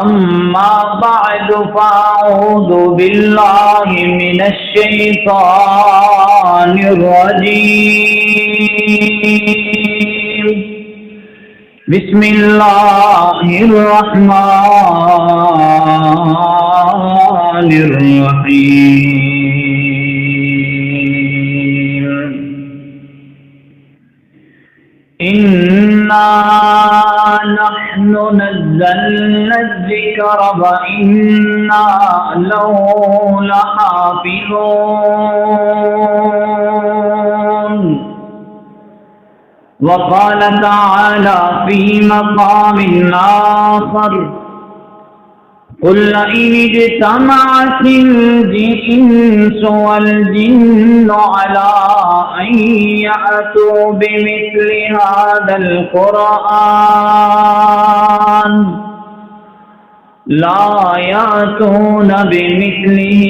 أما بعد فأعوذ بالله من الشيطان الرجيم بسم الله الرحمن الرحيم إنا نحن نزلنا الذكر وإنا له لحافظون وقال تعالى في مقام آخر قل إن اجتمعت الإنس والجن على أن يأتوا بمثل هذا القرآن لا يأتون بمثله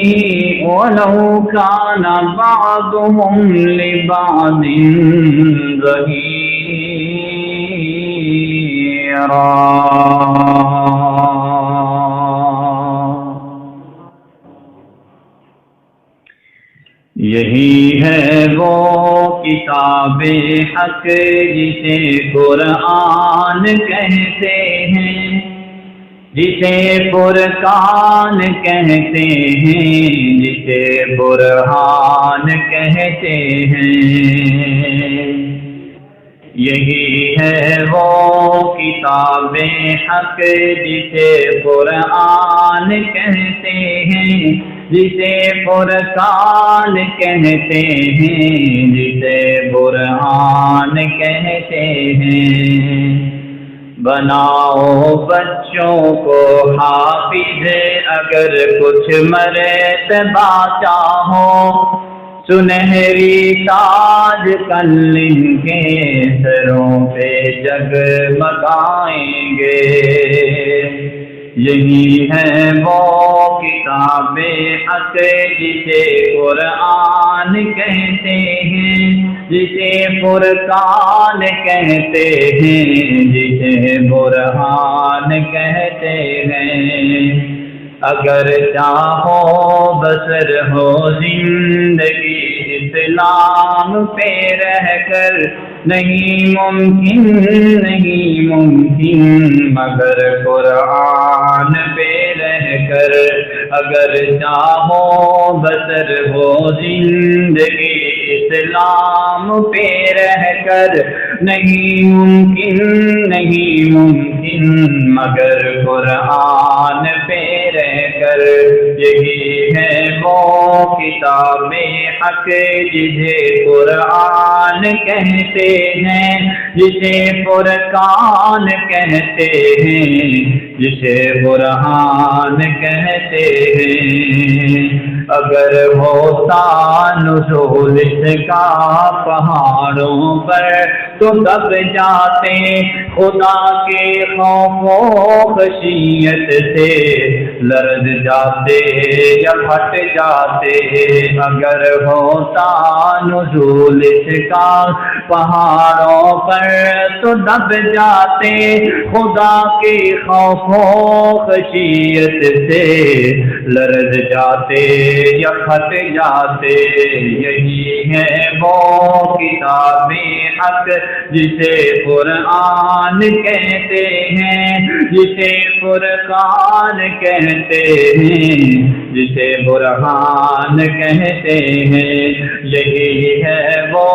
ولو كان بعضهم لبعض ظهيرا. یہی ہے وہ کتاب حق جسے قرآن کہتے ہیں، جسے فرقان کہتے ہیں، جسے برہان کہتے ہیں. یہی ہے وہ کتاب حق جسے قرآن کہتے ہیں، جسے فرقان کہتے ہیں، جسے برہان کہتے ہیں. بناؤ بچوں کو حافظ اگر کچھ مرتبہ چاہو، سنہری تاج کل ان کے سروں پہ جگمگائیں گے. یہی ہے وہ کتاب حق جسے قرآن کہتے ہیں، جسے فرقان کہتے ہیں، جسے برہان کہتے ہیں. اگر چاہو بسر ہو زندگی اسلام پہ رہ کر، نہیں ممکن نہیں ممکن مگر قرآن پہ رہ کر. اگر چاہو بسر ہو زندگی اسلام پہ رہ کر، نہیں ممکن نہیں ممکن مگر قرآن پہ رہ کر. یہی ہے وہ کتاب حق جسے قرآن کہتے ہیں، جسے فرقان کہتے ہیں، جسے برہان کہتے ہیں. اگر ہوتا نزول اس کا پہاڑوں پر تو دب جاتے خدا کے خوف و خشیت سے، لرز جاتے یا پھٹ جاتے. اگر ہوتا نزول اس کا پہاڑوں پر تو دب جاتے خدا کے خوف و خشیت سے، لرز جاتے یا پھٹ جاتے. یہی ہے وہ کتاب حق جسے قرآن کہتے ہیں، جسے فرقان کہتے ہیں، جسے برہان کہتے ہیں. یہی ہے وہ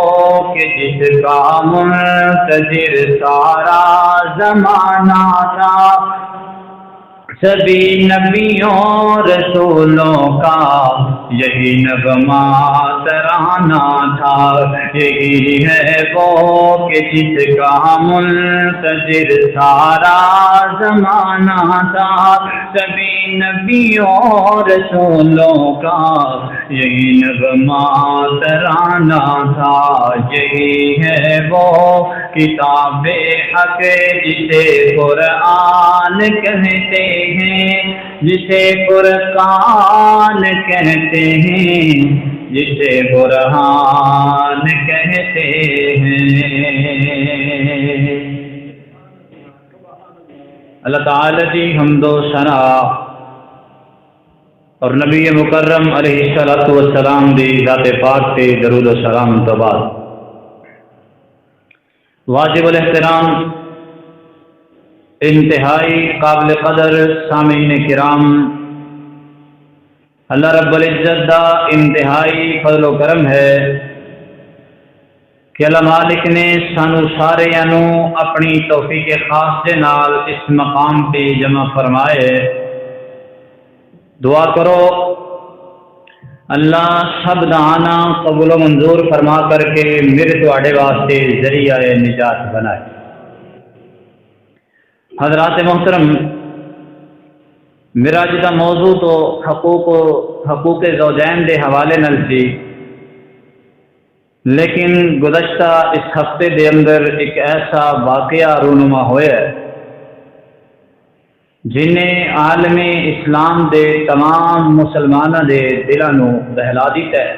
کہ جس کا منتظر سارا زمانہ تھا، سبھی نبیوں رسولوں کا یہی نغمہ ترانہ تھا. یہی ہے وہ کہ جس کا منتظر سارا زمانہ تھا، سبھی نبیوں رسولوں کا یہی نغمہ ترانہ تھا. یہی ہے وہ کتاب حق جسے قرآن کہتے ہیں، جسے فرقان کہتے ہیں، جسے برہان کہتے ہیں. اللہ تعالی دی حمد و ثنا اور نبی مکرم علیہ الصلوۃ والسلام دی ذات پاک تے درود و سلام تو بعد واجب الاحترام انتہائی قابل قدر سامعین کرام، اللہ رب العزت دا انتہائی فضل و کرم ہے کہ اللہ مالک نے سانو سارے اپنی توفیق خاص دے نال اس مقام پہ جمع فرمائے۔ دعا کرو اللہ سب دعانا قبول و منظور فرما کر کے میرے تواڈے واسطے ذریعہ نجات بنائے۔ حضرات محترم، میرا جدا موضوع تو حقوق زوجین دے حوالے نال سی، لیکن گزشتہ اس ہفتے دے اندر ایک ایسا واقعہ رونما ہوا ہے جنہیں عالم اسلام دے تمام مسلمانوں دے دلوں نو دہلا دیتا ہے،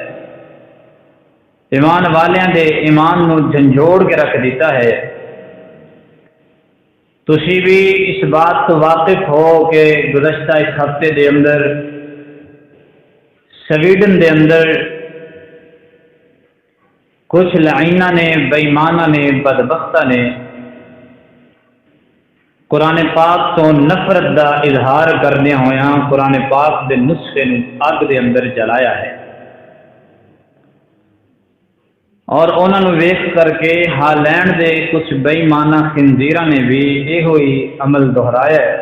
ایمان والیاں دے ایمان نو جھنجھوڑ کے رکھ دیتا ہے۔ تسی بھی اس بات تو واقف ہو کہ گزشتہ اس ہفتے دے اندر سویڈن دے اندر کچھ لعینہ نے، بےایمانہ نے، بدبختہ نے قرآن پاک تو نفرت دا اظہار کردے ہویاں قرآن پاک دے نسخے نو اگ دے اندر جلایا ہے، اور انہوں نے ویکھ کر کے ہالینڈ دے کچھ بےایمانہ خنزیراں نے بھی یہ ہوئی عمل دہرایا ہے۔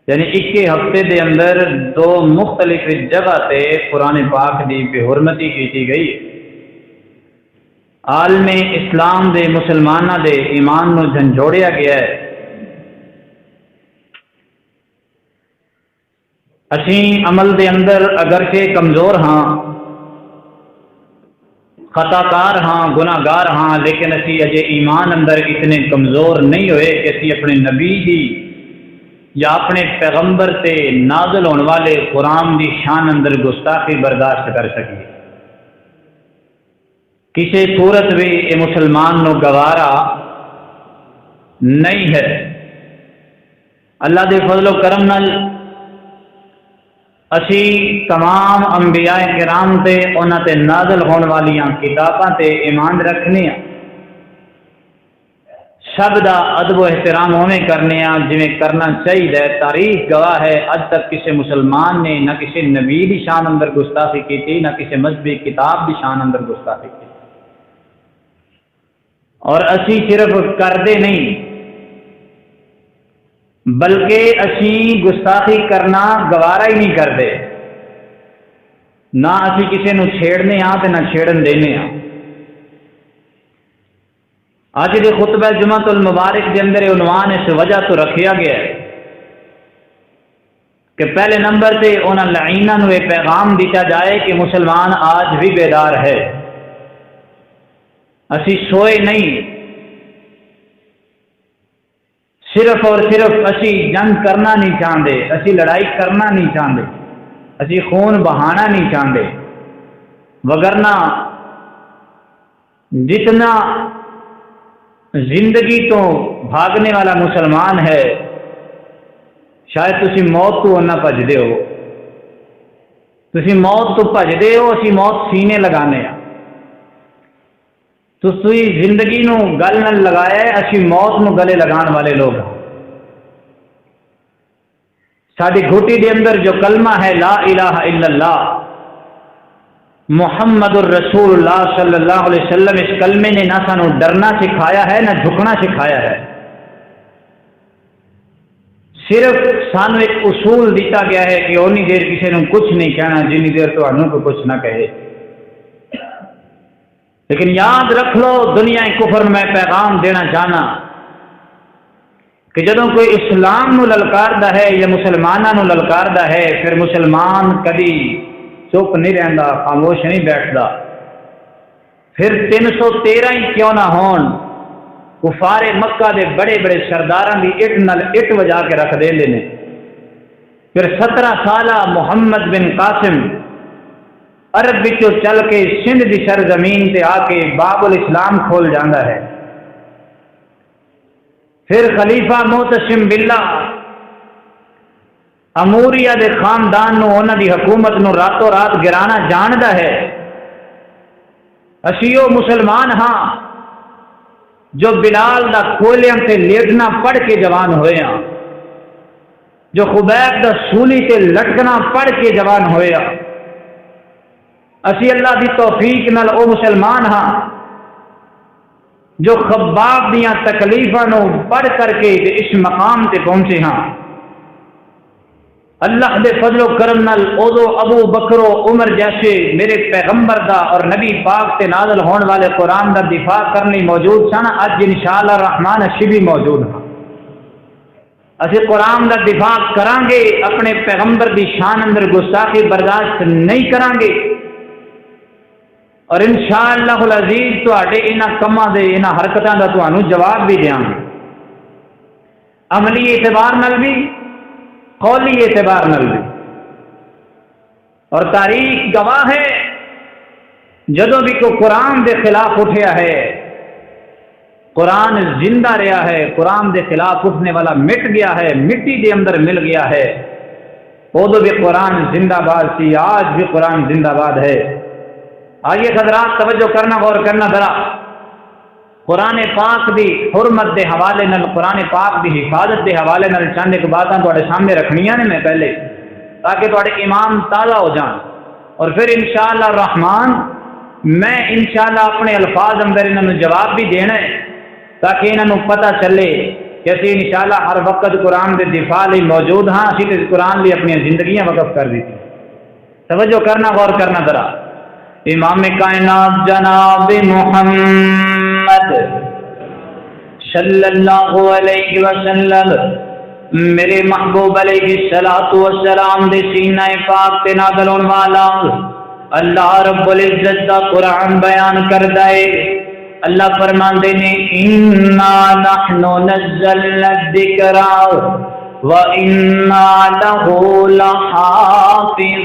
یعنی ایک ہفتے دے اندر دو مختلف جگہ تے قرآن پاک دی بے حرمتی کی گئی ہے۔ عالم اسلام دے مسلمانہ دے ایمان نو جھنجھوڑیا گیا ہے۔ اسی عمل دے اندر اگرچہ کمزور ہاں، خطا کار ہاں، گناہ گار ہاں، لیکن اسی اجے ایمان اندر اتنے کمزور نہیں ہوئے کہ اسی اپنے نبی دی یا اپنے پیغمبر تے نازل ہونے والے قرآن دی شان اندر گستاخی برداشت کر سکیے۔ کسی صورت بھی یہ مسلمان نو گوارا نہیں ہے۔ اللہ دے فضل و کرم نال اسی تمام انبیاء کرام تے انہاں تے نازل ہون والیاں کتاباں تے ایمان رکھنے ہیں، سب دا ادب و احترام ہونے کرنے ہیں جویں کرنا چاہیے۔ تاریخ گواہ ہے اج تک کسی مسلمان نے نہ کسی نبی دی شان اندر گستاخی کی، نہ کسی مذہبی کتاب دی شان اندر گستاخی کی، اور اسی صرف کردے نہیں بلکہ اسی گستاخی کرنا گوارا ہی نہیں کرتے، نہ اسی کسی نو چھیڑنے ہاں تے نہ چھیڑن دینے ہاں۔ آج دے خطبہ جمعۃ المبارک دے اندر عنوان اس وجہ تو رکھیا گیا ہے کہ پہلے نمبر تے انہاں لعیناں نو یہ پیغام دیتا جائے کہ مسلمان آج بھی بیدار ہے، اسی سوئے نہیں، صرف اور صرف اسی جنگ کرنا نہیں چاہتے، اسی لڑائی کرنا نہیں چاہتے، اسی خون بہانا نہیں چاہتے، وگرنہ جتنا زندگی تو بھاگنے والا مسلمان ہے شاید تسی موت تو نہ بھجدے ہو، تسی موت تو بھجدے ہو، اسی موت سینے لگانے ہیں۔ تو زندگی نو گل نہ لگایا ہے، اسی موت نو گلے لگان والے لوگ ہیں۔ ساری گھٹی دے اندر جو کلمہ ہے لا الہ الا اللہ محمد الرسول اللہ صلی اللہ علیہ وسلم، اس کلمے نے نہ سانو ڈرنا سکھایا ہے نہ جھکنا سکھایا ہے، صرف سانو ایک اصول دیتا گیا ہے کہ اونی دیر کسی نے کچھ نہیں کہنا جنی دیر تو انہوں کو کچھ نہ کہے۔ لیکن یاد رکھ لو، دنیا کفر میں پیغام دینا چاہنا کہ جدوں کوئی اسلام نو للکاردا ہے یا مسلمانوں نو للکاردا ہے، پھر مسلمان کبھی چپ نہیں رہندا، خاموش نہیں بیٹھدا، پھر 313 ہی کیوں نہ ہون، کفار مکہ دے بڑے بڑے سرداراں دی اٹ نال اٹ وجا کے رکھ دے نے۔ پھر 17 سالہ محمد بن قاسم عرب وچوں چل کے سندھ دی سرزمین تے آ کے باب الاسلام کھول جاندہ ہے۔ پھر خلیفہ معتصم باللہ اموریہ دے خاندان نو انہاں دی حکومت نو راتوں رات گرانا جاندا ہے۔ اسیو مسلمان ہاں جو بلال دا کھولیاں تے لیٹنا پڑھ کے جوان ہوئے ہاں، جو خبیب دا سولی تے لٹکنا پڑھ کے جوان ہوئے ہاں۔ اسی اللہ دی توفیق نال او مسلمان ہاں جو خباب دیاں تکلیفاں نو پڑھ کر کے اس مقام تے پہنچے ہاں۔ اللہ دے فضل و کرم نال اودو ابو بکر و عمر جیسے میرے پیغمبر دا اور نبی پاک تے نازل ہون والے قرآن دا دفاع کرنی موجود سن، اج انشاءاللہ الرحمن اسی بھی موجود ہاں۔ اسی قرآن دا دفاع کران گے، اپنے پیغمبر دی شان اندر گستاخی برداشت نہیں کران گے، اور انشاءاللہ العزیز تواڈے انہاں کماں دے انہاں حرکتاں دا تانوں جواب بھی دیاں گے، عملی اعتبار نال بھی قولی اعتبار نال بھی۔ اور تاریخ گواہ ہے جدوں بھی کوئی قرآن دے خلاف اٹھیا ہے، قرآن زندہ رہا ہے، قرآن دے خلاف اٹھنے والا مٹ گیا ہے، مٹی دے اندر مل گیا ہے، ادو بھی قرآن زندہ باد سی، آج بھی قرآن زندہ باد ہے۔ آئیے حضرات توجہ کرنا، غور کرنا ذرا، قرآن پاک دی حرمت دے حوالے نال، قرآن پاک دی حفاظت دے حوالے نال چند ایک باتاں تواڈے سامنے رکھنیاں نے میں پہلے، تاکہ تواڈے ایمان تازہ ہو جان، اور پھر انشاءاللہ الرحمن میں انشاءاللہ اپنے الفاظ اندر انہاں نوں جواب بھی دینا ہے، تاکہ انہاں نوں پتہ چلے کہ اسی انشاءاللہ ہر وقت قرآن دے دفاع لئی موجود ہاں، اسی تے قرآن لئی اپنی زندگیاں وقف کر دیتی۔ توجہ کرنا، غور کرنا ذرا، امام کائنات جناب محمد صلی اللہ علیہ وسلم میرے محبوب علیہ الصلوۃ والسلام دے سینہ پاک تے نازل ہون والا اللہ رب العزت دا قرآن بیان کردا ہے۔ اللہ فرماندے نے انا نحن نزلنا الذکر وَإِنَّا لَهُ لَحَافِظُونَ۔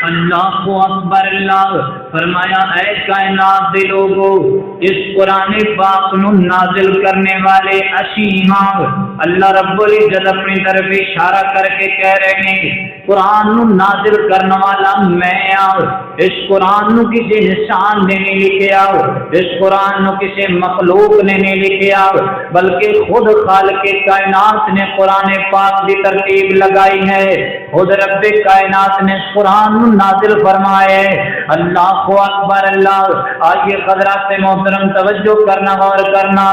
اللہ اکبر، اللہ فرمایا اے کائنات دے لوگو، اس قرآن پاک نو نازل کرنے والے اسی ہاں۔ اللہ رب العزت اپنی طرف اشارہ کر کے کہہ رہے ہیں قرآن نو نازل کرنے والا میں ہاں۔ اس قرآن نو کسی انسان نے نہیں لکھیا، اس قرآن نو کسی مخلوق نے نہیں لکھیا، بلکہ خود خالق کائنات نے قرآن پاک کی ترتیب لگائی ہے، خود رب کائنات نے اس قرآن نو نازل فرمائے۔ اللہ اکبر، اللہ۔ آئیے حضرات محترم توجہ کرنا، غور کرنا،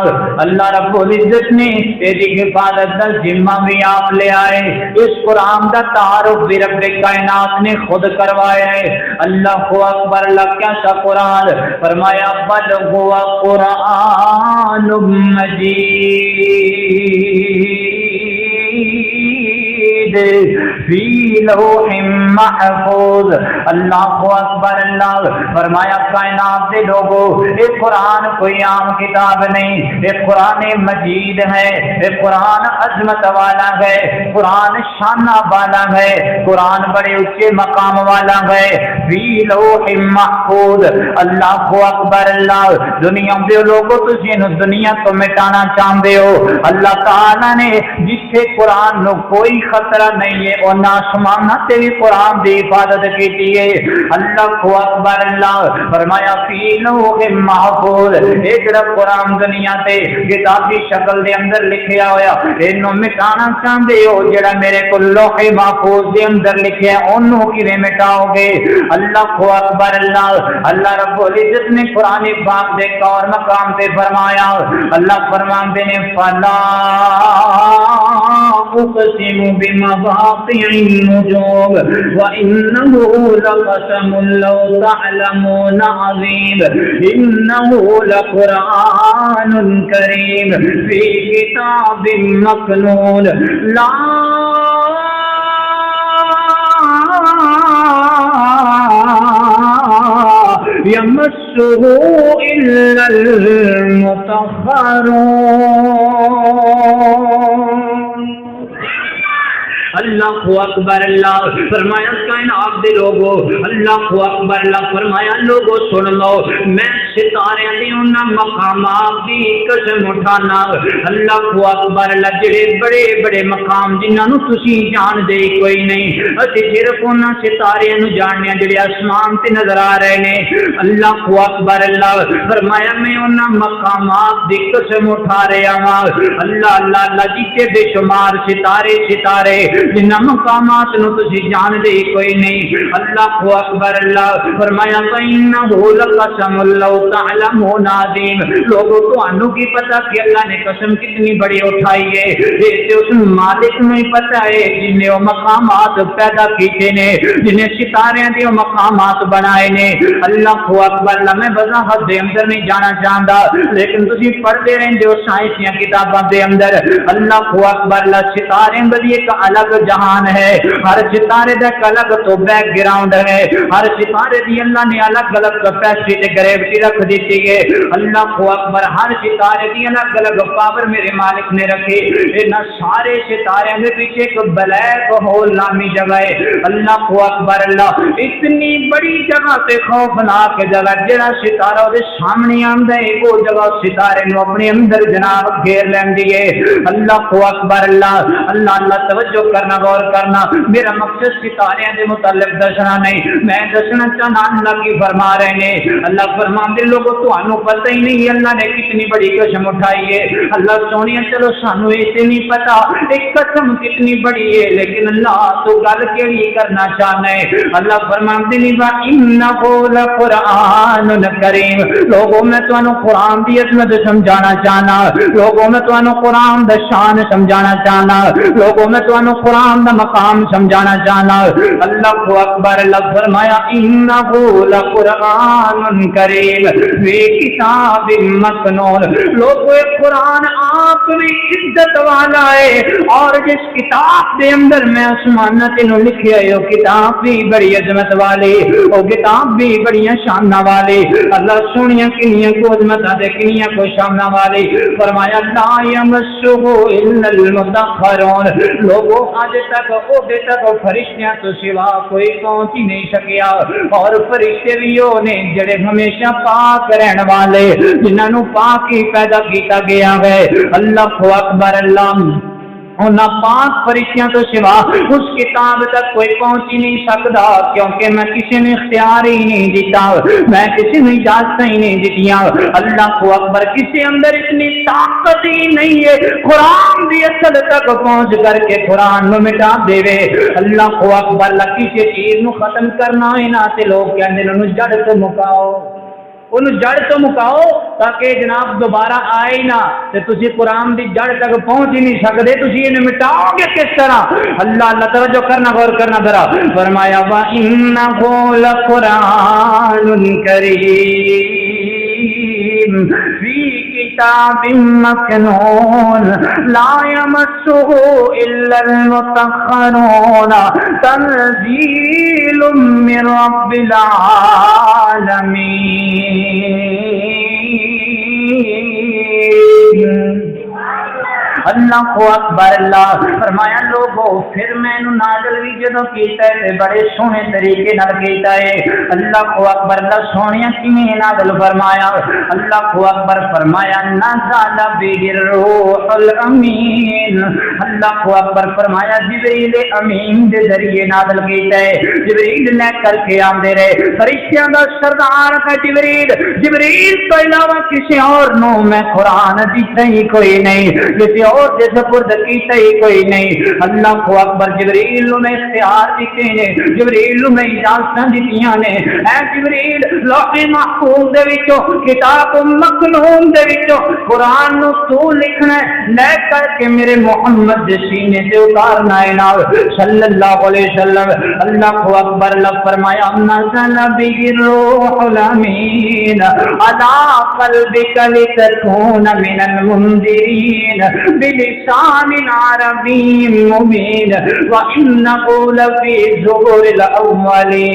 اللہ رب العزت نے تیری حفاظت کا ذمہ بھی آپ لے آئے، اس قرآن کا تعارف بھی رب کائنات نے خود کروایا ہے۔ اللہ اکبر، اللہ۔ کیا سا قرآن فرمایا بل هو قرآن مجید فی لوح محفوظ۔ اللہ اکبر، اللہ۔ فرمایا کائنات دے لوگو، یہ قرآن کوئی عام کتاب نہیں، یہ قرآن مجید ہے، یہ قرآن عظمت والا ہے، قرآن شانہ والا ہے، قرآن بڑے اونچے مقام والا ہے، فی لوح محفوظ۔ اللہ اکبر، اللہ۔ دنیا دے لوگو تسی نو دنیا تو مٹانا چاہتے ہو، اللہ تعالی نے جتھے قرآن نو کوئی خطرہ نہیں ہے اور آسمان تے بھی قرآن دی حفاظت کی ہے۔ اللہ اکبر، اللہ۔ فرمایا فی لوح محفوظ، ایک قرآن دنیا تے کتابی شکل دے اندر لکھیا ہویا، اینو مٹانا چاہتے ہو، جڑا میرے کو لوح محفوظ دے اندر لکھیا ہے اونوں کیویں مٹاؤ گے؟ اللہ اکبر، اللہ۔ اللہ رب العزت نے قرآن پاک دے اور مقام تے فرمایا، اللہ فرماندے نے فلا اقسم بمواقع النجوم وانه لقسم لو تعلمون عظيم انه لقرآن كريم في كتاب مكنون لا يمسه إلا المطهرون۔ اللہ اکبر اللہ فرمایا کائنات دے لوگو اللہ اکبر اللہ فرمایا لوگو سن لو میں ستارے دی انہاں مقامات دی قسم اٹھانا اللہ اکبر اللہ جڑے بڑے بڑے مقام جنہاں نو تسی جان دے کوئی نہیں اسی صرف انہاں ستارے نو جاننے جڑے آسمان تے نظر آ رہے نے اللہ اکبر اللہ فرمایا میں انہاں مقامات دی قسم اٹھا رہا ہوں اللہ اللہ اللہ جیتے بے شمار ستارے ستارے جنہاں مقامات نو تسی جان دے کوئی نہیں اللہ اکبر اللہ فرمایا فَإِنَّهُ لَقَسَمٌ لَوْ تَعْلَمُونَ عَظِيمٌ لوگوں تو انو کی پتہ کہ اللہ نے قسم کتنی بڑی اٹھائی ہے جیسے اس مالک میں پتہ ہے جن نے وہ مقامات پیدا کیتے نے جنہیں ستارے دی وہ مقامات بنائے نے اللہ اکبر اللہ میں وضاحت دے اندر نہیں جانا چاہتا لیکن تسی پڑھتے رہندے ہو سائنسیاں کتاباں دے اندر اللہ اکبر اللہ ستارے دی ایک الگ جہان ہے ہر ستارے دا ایک الگ تو بیک گراؤنڈ ہے ہر ستارے دی اللہ نے الگ الگ کیپیسٹی تے گریویٹی رکھ دیتی ہے اللہ اکبر ہر ستارے دی الگ الگ پاور میرے مالک نے رکھی انہاں سارے ستارے دے پیچھے ایک بلیک ہول نامی جگہ ہے اللہ اکبر اللہ اتنی بڑی جگہ تے خوفناک جگہ جڑا ستارہ دے سامنے آندا ہے وہ جگہ ستارے نو اپنے اندر جناب گھیر لیندی ہے اللہ اکبر اللہ اللہ اللہ توجہ کرنا غور کرنا میرا مقصد ستارے دے متعلق دسنا نہیں میں دسنا چاہنا اللہ کی فرما رہے ہیں اللہ فرماندے لوگوں تانوں پتہ ہی نہیں اللہ نے کتنی بڑی قسم اٹھائی ہے اللہ سونیا چلو سانو اسے نہیں پتا ایک قسم کتنی بڑی ہے لیکن اللہ تو گل کیڑی کرنا چاہنا ہے اللہ فرماندے نہیں وا انہ لقرآن کریم لوگوں میں تانوں قرآن دی عظمت سمجھانا چاہنا لوگوں میں تانوں قرآن دا شان سمجھانا چاہنا لوگوں میں تانوں قرآن دا مقام سمجھانا چاہنا اللہ اکبر اللہ فرمایا انہ لقرآن کریم فی کتاب مکنون لوگوں قرآن آپ میں عزت والا ہے اور جس کتاب دے اندر میں آسمان تینوں لکھیا ہے وہ کتاب بھی بڑی عظمت والی وہ کتاب بھی بڑی شان والی اللہ سنیا کنیاں کو عظمت دے کنیاں کو شان والی فرمایا لا یمسہ الا المطہرون لوگوں آج تک عہدے تک فرشتیاں تو سوا کوئی پہنچ ہی نہیں سکیا اور فرشتے بھی وہ نے جڑے ہمیشہ پاک رہن والے جنہاں نو پاک ہی پیدا کیتا گیا ہے اللہ اکبر اللہ انہاں پاک فرشتیاں تو سوا اس کتاب تک کوئی پہنچ ہی نہیں سکتا کیونکہ میں کسی نے اختیار ہی نہیں دیتا میں کسی نے اجازت ہی نہیں دیتیاں اللہ اکبر کسی اندر اتنی طاقت ہی نہیں ہے قرآن دی اصل تک پہنچ کر کے قرآن نو مٹا دے وے اللہ اکبر اللہ کسی چیز نو ختم کرنا ہے نا تے لوگ کہندے نے جڑ تو مکاؤ انہوں جڑ تو مکاؤ تاکہ جناب دوبارہ آئے نہ تے تسی قرآن دی جڑ تک پہنچ ہی نہیں سکتے تسی انہیں مٹاؤ گے کس طرح اللہ اللہ توجہ کرنا غور کرنا ذرا فرمایا وَإِنَّهُ لَقُرْآنٌ كَرِيمٌ فِي كِتَابٍ مَّكْنُونٍ لَا يَمَسُّهُ إِلَّا الْمُطَهَّرُونَ تَنزِيلٌ مِّن رَّبِّ الْعَالَمِينَ اللہ اکبر اللہ فرمایا لوگوں پھر میں نو نازل بھی جدوں کیتا ہے بڑے سونے طریقے نال کیتا ہے اللہ اکبر اللہ سونیا کیویں نازل فرمایا اللہ اکبر فرمایا نزل به الروح الامین اللہ اکبر فرمایا جبریل امین دے ذریعے نازل کیتا ہے جبریل لے کر کے آندے رہے فرشتیاں دا سردار ہے جبریل تو علاوہ کسی اور نو میں قرآن دیتا ہی کوئی نہیں کسی اور سے سپرد کیتا ہی کوئی نہیں اللہ اکبر جبریل نے اختیار دیتے ہیں جبریل نے اجازت دیتیاں نے اے جبریل لوح محفوظ دے وچوں کتاب مکنون دے وچوں قرآن نو تو لکھنا ہے لے کر کے میرے محمد دے سینے تے اتارنا ہے نا صلی اللہ علیہ وسلم اللہ اکبر اللہ فرمایا نزل به الروح الامین علی قلبک لتکون من المنذرین بلسان عربی مبین وَإِنَّهُ لَفِي زُبُرِ الْأَوَّلِينَ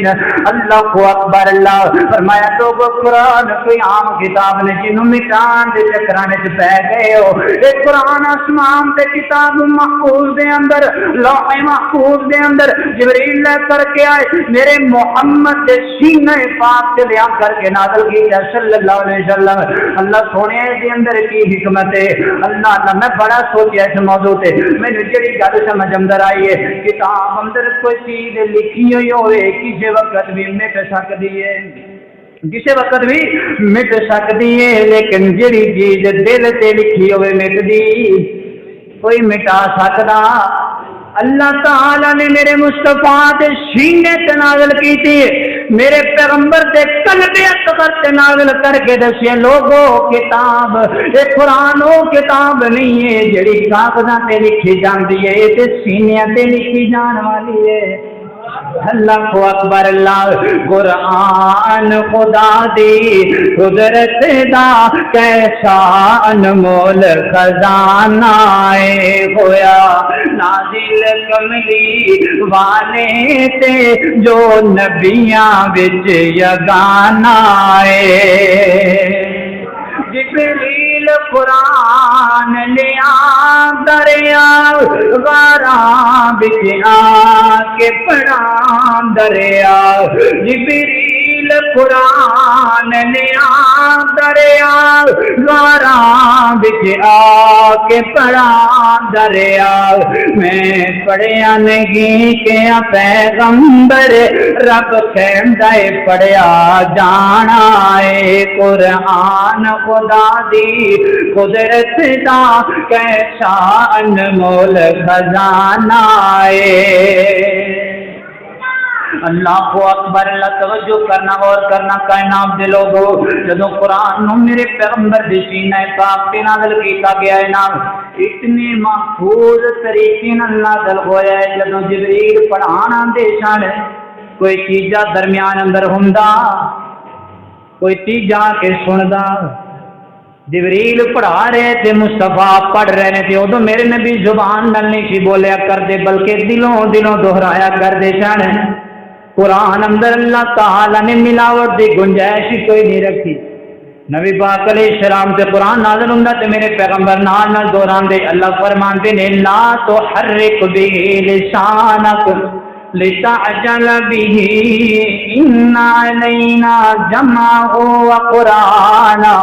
المبین۔ اللہ اکبر۔ اللہ فرمایا لوگو قرآن کوئی عام کتاب نے جنوں مٹان دے چکرانے چ پہ گئے ہو، اے قرآن آسمان تے کتاب محفوظ دے اندر، لوح محفوظ دے اندر جبریل لے کر کے آئے میرے محمد دے سینے پاک تے لیا کر کے نازل کیا صلی اللہ علیہ وسلم۔ اللہ سونے دے اندر کی حکمت ہے، اللہ میں بڑا سوچیا اس موضوع تے، میں نے جڑی گل سمجھ اندر آئی ہے کتاب اندر کوئی چیز لکھی ہوئی ہوئے کسی وقت بھی مٹ سکتی ہے، کسی وقت بھی مٹ سکتی ہے، لیکن جڑی چیز دل تے لکھی ہوئے مٹ دی کوئی مٹا سکتا؟ اللہ تعالی نے میرے مصطفیٰ دے سینے تے نازل کیتی ہے، میرے پیغمبر دے قلب اطہر تے نازل کر کے دسیا لوگو کتاب اے قرآن او کتاب نہیں ہے جڑی کاغذاں تے لکھی جاندی ہے، اے تے سینیاں تے لکھی جان والی ہے۔ اللہ اکبر۔ اللہ قرآن خدا دی قدرت دا کیسا انمول خزانہ ہویا، نازل کملی والے تے جو نبیاں وچ یگانہ جبریل قرآن لیا دریا غاراں بچ آ کے پڑھا دریا، جبریل قرآن لیا دریا غاراں بچ آ کے پڑھا دریا، میں پڑھیا نہیں کیا پیغمبر رب کہندا ہے پڑھیا جانا ہے، قرآن خدا دی قدرت دا کیسا انمول خزانہ ہے۔ اللہ اکبر۔ اللہ توجہ کرنا اور کرنا کائنات دے لوگو، جدو قرآن نو میرے پیغمبر دی سینہ پاک تے نازل کیتا گیا ہے نا، اتنے محفوظ طریقے نال نازل ہویا ہے، جدو جبریل پڑھانا دے سن کوئی چیزا درمیان اندر ہوندا، کوئی تیجا کے سندا، جبریل پڑھا رہے تھے مصطفیٰ پڑھ رہے تھے، ادو میرے نبی زبان نال نہیں سی بولیا کرتے بلکہ دلوں دلوں دہرایا کرتے سن۔ قرآن اندر اللہ تعالی نے ملاوٹ دی گنجائش کوئی نہیں رکھی، نبی پاک علیہ السلام سے قرآن نازل ہوندا تے میرے پیغمبر نال نال دہراندے، اللہ فرماندے نے لا تحرک به لسانک لتعجل به ان علینا جمعه وقرآنا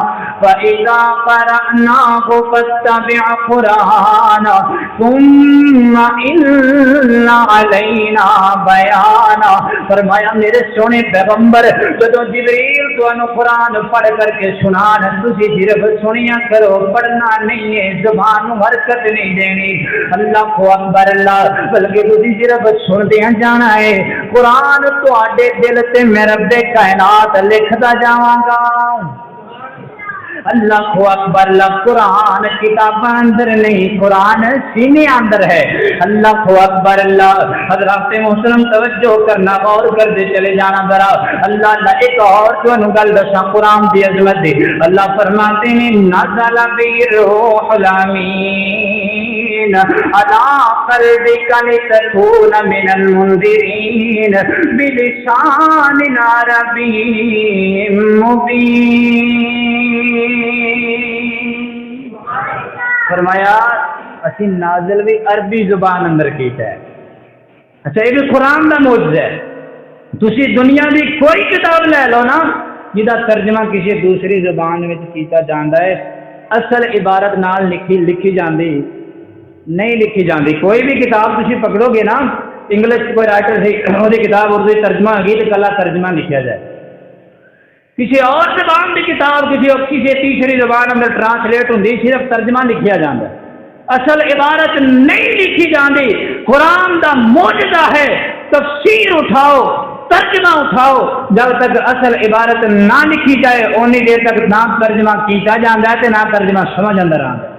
فإذا قرأناه فاتبع قرآنا ثم إن علينا بیانا۔ فرمایا میرے سونے پیغمبر جدو جبریل تو قرآن پڑھ کر کے سنان تسی صرف سنیا کرو، پڑھنا نہیں ہے، زبان حرکت نہیں دینی۔ اللہ اکبر۔ اللہ بلکہ تسی صرف سنتے جانا ہے، قرآن تواڈے دل تے میں رب کائنات لکھدا جاواں گا۔ اللہ اکبر۔ اللہ قرآن کتاب اندر نہیں، قرآن سینے اندر ہے۔ اللہ اکبر۔ اللہ حضرات محترم توجہ کرنا، غور کرتے چلے جانا ذرا۔ اللہ ایک اور تانوں گل دساں قرآن دی عظمت دی۔ اللہ فرماتے ہیں نزل به الروح الامین علی قلبک لتکون من المنذرین بلسان عربی مبین۔ فرمایا اسی نازل بھی عربی زبان اندر کیتا ہے۔ اچھا یہ بھی قرآن دا معجزہ ہے۔ تسی دنیا دی کوئی کتاب لے لو نا جدا ترجمہ کسی دوسری زبان میں کیتا جاندا ہے، اصل عبارت نال لکھی جاندی نہیں لکھی جاندی۔ کوئی بھی کتاب تسی پکڑو گے نا، انگلش کوئی رائٹر سے وہ کتاب اردو ترجمہ ہوگی تو کلا ترجمہ لکھا جائے، کسی اور زبان کی کتاب کسی تیسری زبان اندر ٹرانسلیٹ ہوندی صرف ترجمہ لکھیا جاندہ، اصل عبارت نہیں لکھی جاندی۔ قرآن دا معجزہ ہے، تفسیر اٹھاؤ، ترجمہ اٹھاؤ، جب تک اصل عبارت نہ لکھی جائے اونی دیر تک نہ ترجمہ کیتا جاندہ ہے نہ ترجمہ سمجھ اندر آندا ہے۔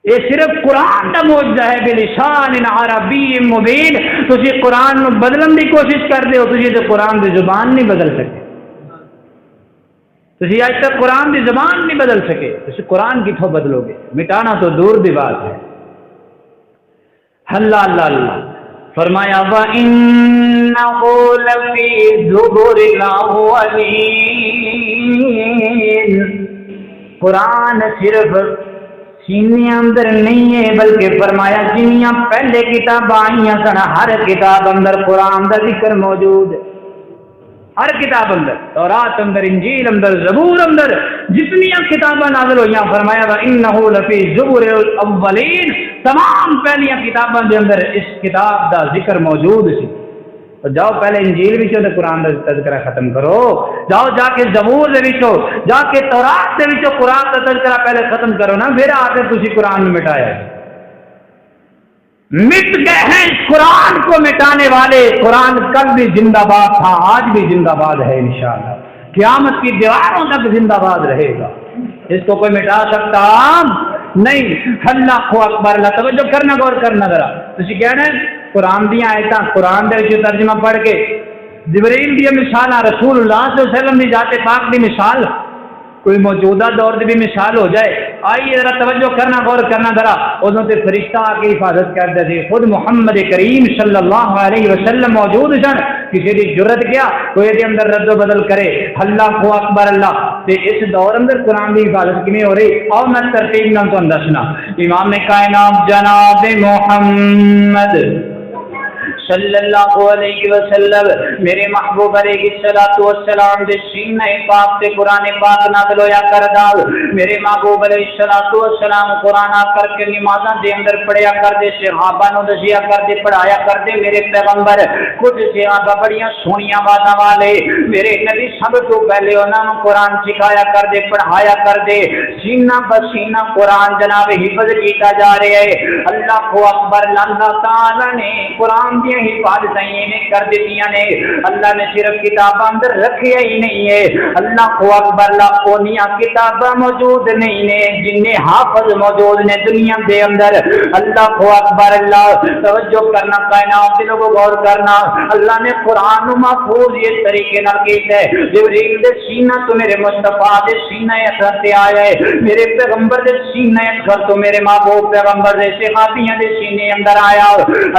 یہ صرف قرآن کا معجزہ ہے بلسان عربی مبین۔ تسی قرآن نو بدلن دی کوشش کرتے ہو، تسی تو قرآن دی زبان نہیں بدل سکے، تسی آج تک قرآن دی زبان نہیں بدل سکے، تسی قرآن کتوں بدلو گے؟ مٹانا تو دور دی بات ہے۔ اللہ اللہ اللہ فرمایا وَإِنَّهُ لَفِي زُبُرِ الْأَوَّلِينَ، قرآن صرف سینے اندر نہیں ہے بلکہ فرمایا جنیاں پہلے کتاب آئیاں سن ہر کتاب اندر قرآن دا ذکر موجود ہے، ہر کتاب اندر، تورات اندر، انجیل اندر، زبور اندر، جتنی کتاباں نازل ہوئی فرمایا وَإِنَّهُ لَفِي زُبُرِ الْأَوَّلِينَ، تمام پہلیاں کتاباں دے اندر اس کتاب دا ذکر موجود سی۔ تو جاؤ پہلے انجیل وچوں تے قرآن دا تذکرہ ختم کرو، جاؤ جا کے زبور دے وچوں، جا کے تورات دے وچوں قرآن دا تذکرہ پہلے ختم کرو نا، پھر آ کے تسی قرآن مٹایا۔ مٹ گئے ہیں اس قرآن کو مٹانے والے، قرآن کل بھی زندہ باد تھا، آج بھی زندہ باد ہے، انشاءاللہ قیامت کی دیواروں تک زندہ باد رہے گا، اس کو کوئی مٹا سکتا نہیں۔ اللہ اکبر، اللہ توجہ کرنا، غور کرنا ذرا، تسی کہنا قرآن دیا آیتاں، قرآن دے وچ ترجمہ پڑھ کے جبریل دی مثال، رسول اللہ صلی اللہ علیہ وسلم دی ذات پاک دی مثال، کوئی موجودہ دور کی بھی مثال ہو جائے، آئیے ذرا توجہ کرنا، غور کرنا ذرا، ادھر سے فرشتہ آ کے حفاظت کرتے تھے، خود محمد کریم صلی اللہ علیہ وسلم موجود سن، کسی کی جرت کیا کوئی دے اندر رد و بدل کرے، اللہ کو اکبر اللہ۔ تے اس دور اندر قرآن کی حفاظت کیویں ہو رہی، اور میں ترتیب نال تانوں دسنا۔ امام کائنات جناب محمد صلی اللہ علیہ وسلم، میرے محبوب علیہ الصلوۃ والسلام دے سینہ پاک تے قرآن پاک نازل ہویا کردا، میرے محبوب علیہ الصلوۃ والسلام قرآن کر کے نمازاں دے اندر پڑھیا کردے، صحابہ نوں دسیا کردے، پڑھایا کردے، میرے پیغمبر کچھ صحابہ بڑیاں سونیاں باتاں والے، میرے نبی سب تو پہلے انہاں نوں قرآن سکھایا کردے، پڑھایا کردے، سینہ بسینہ قرآن جناب حفظ کیتا جا رہا ہے۔ اللہ اکبر، اللہ تعالی نے قرآن دی حفاظت کر دیتی نے، اللہ نے صرف کتاباں اندر رکھیا ہی نہیں ہے، اللہ اکبر، لاکھوں کتاباں موجود نہیں نے جن حافظ موجود نے دنیا دے اندر، اللہ اکبر اللہ۔ توجہ کرنا، کائنات دلوں کو غور کرنا، اللہ نے قرآن محفوظ اس طریقے نال کیتا ہے، جبریل دے سینہ تو میرے مصطفیٰ دے سینہ اطہر تے آیا ہے، میرے پیغمبر دے سینہ اطہر تو میرے محبوب پیغمبر دے صحابیاں دے سینے اندر آیا،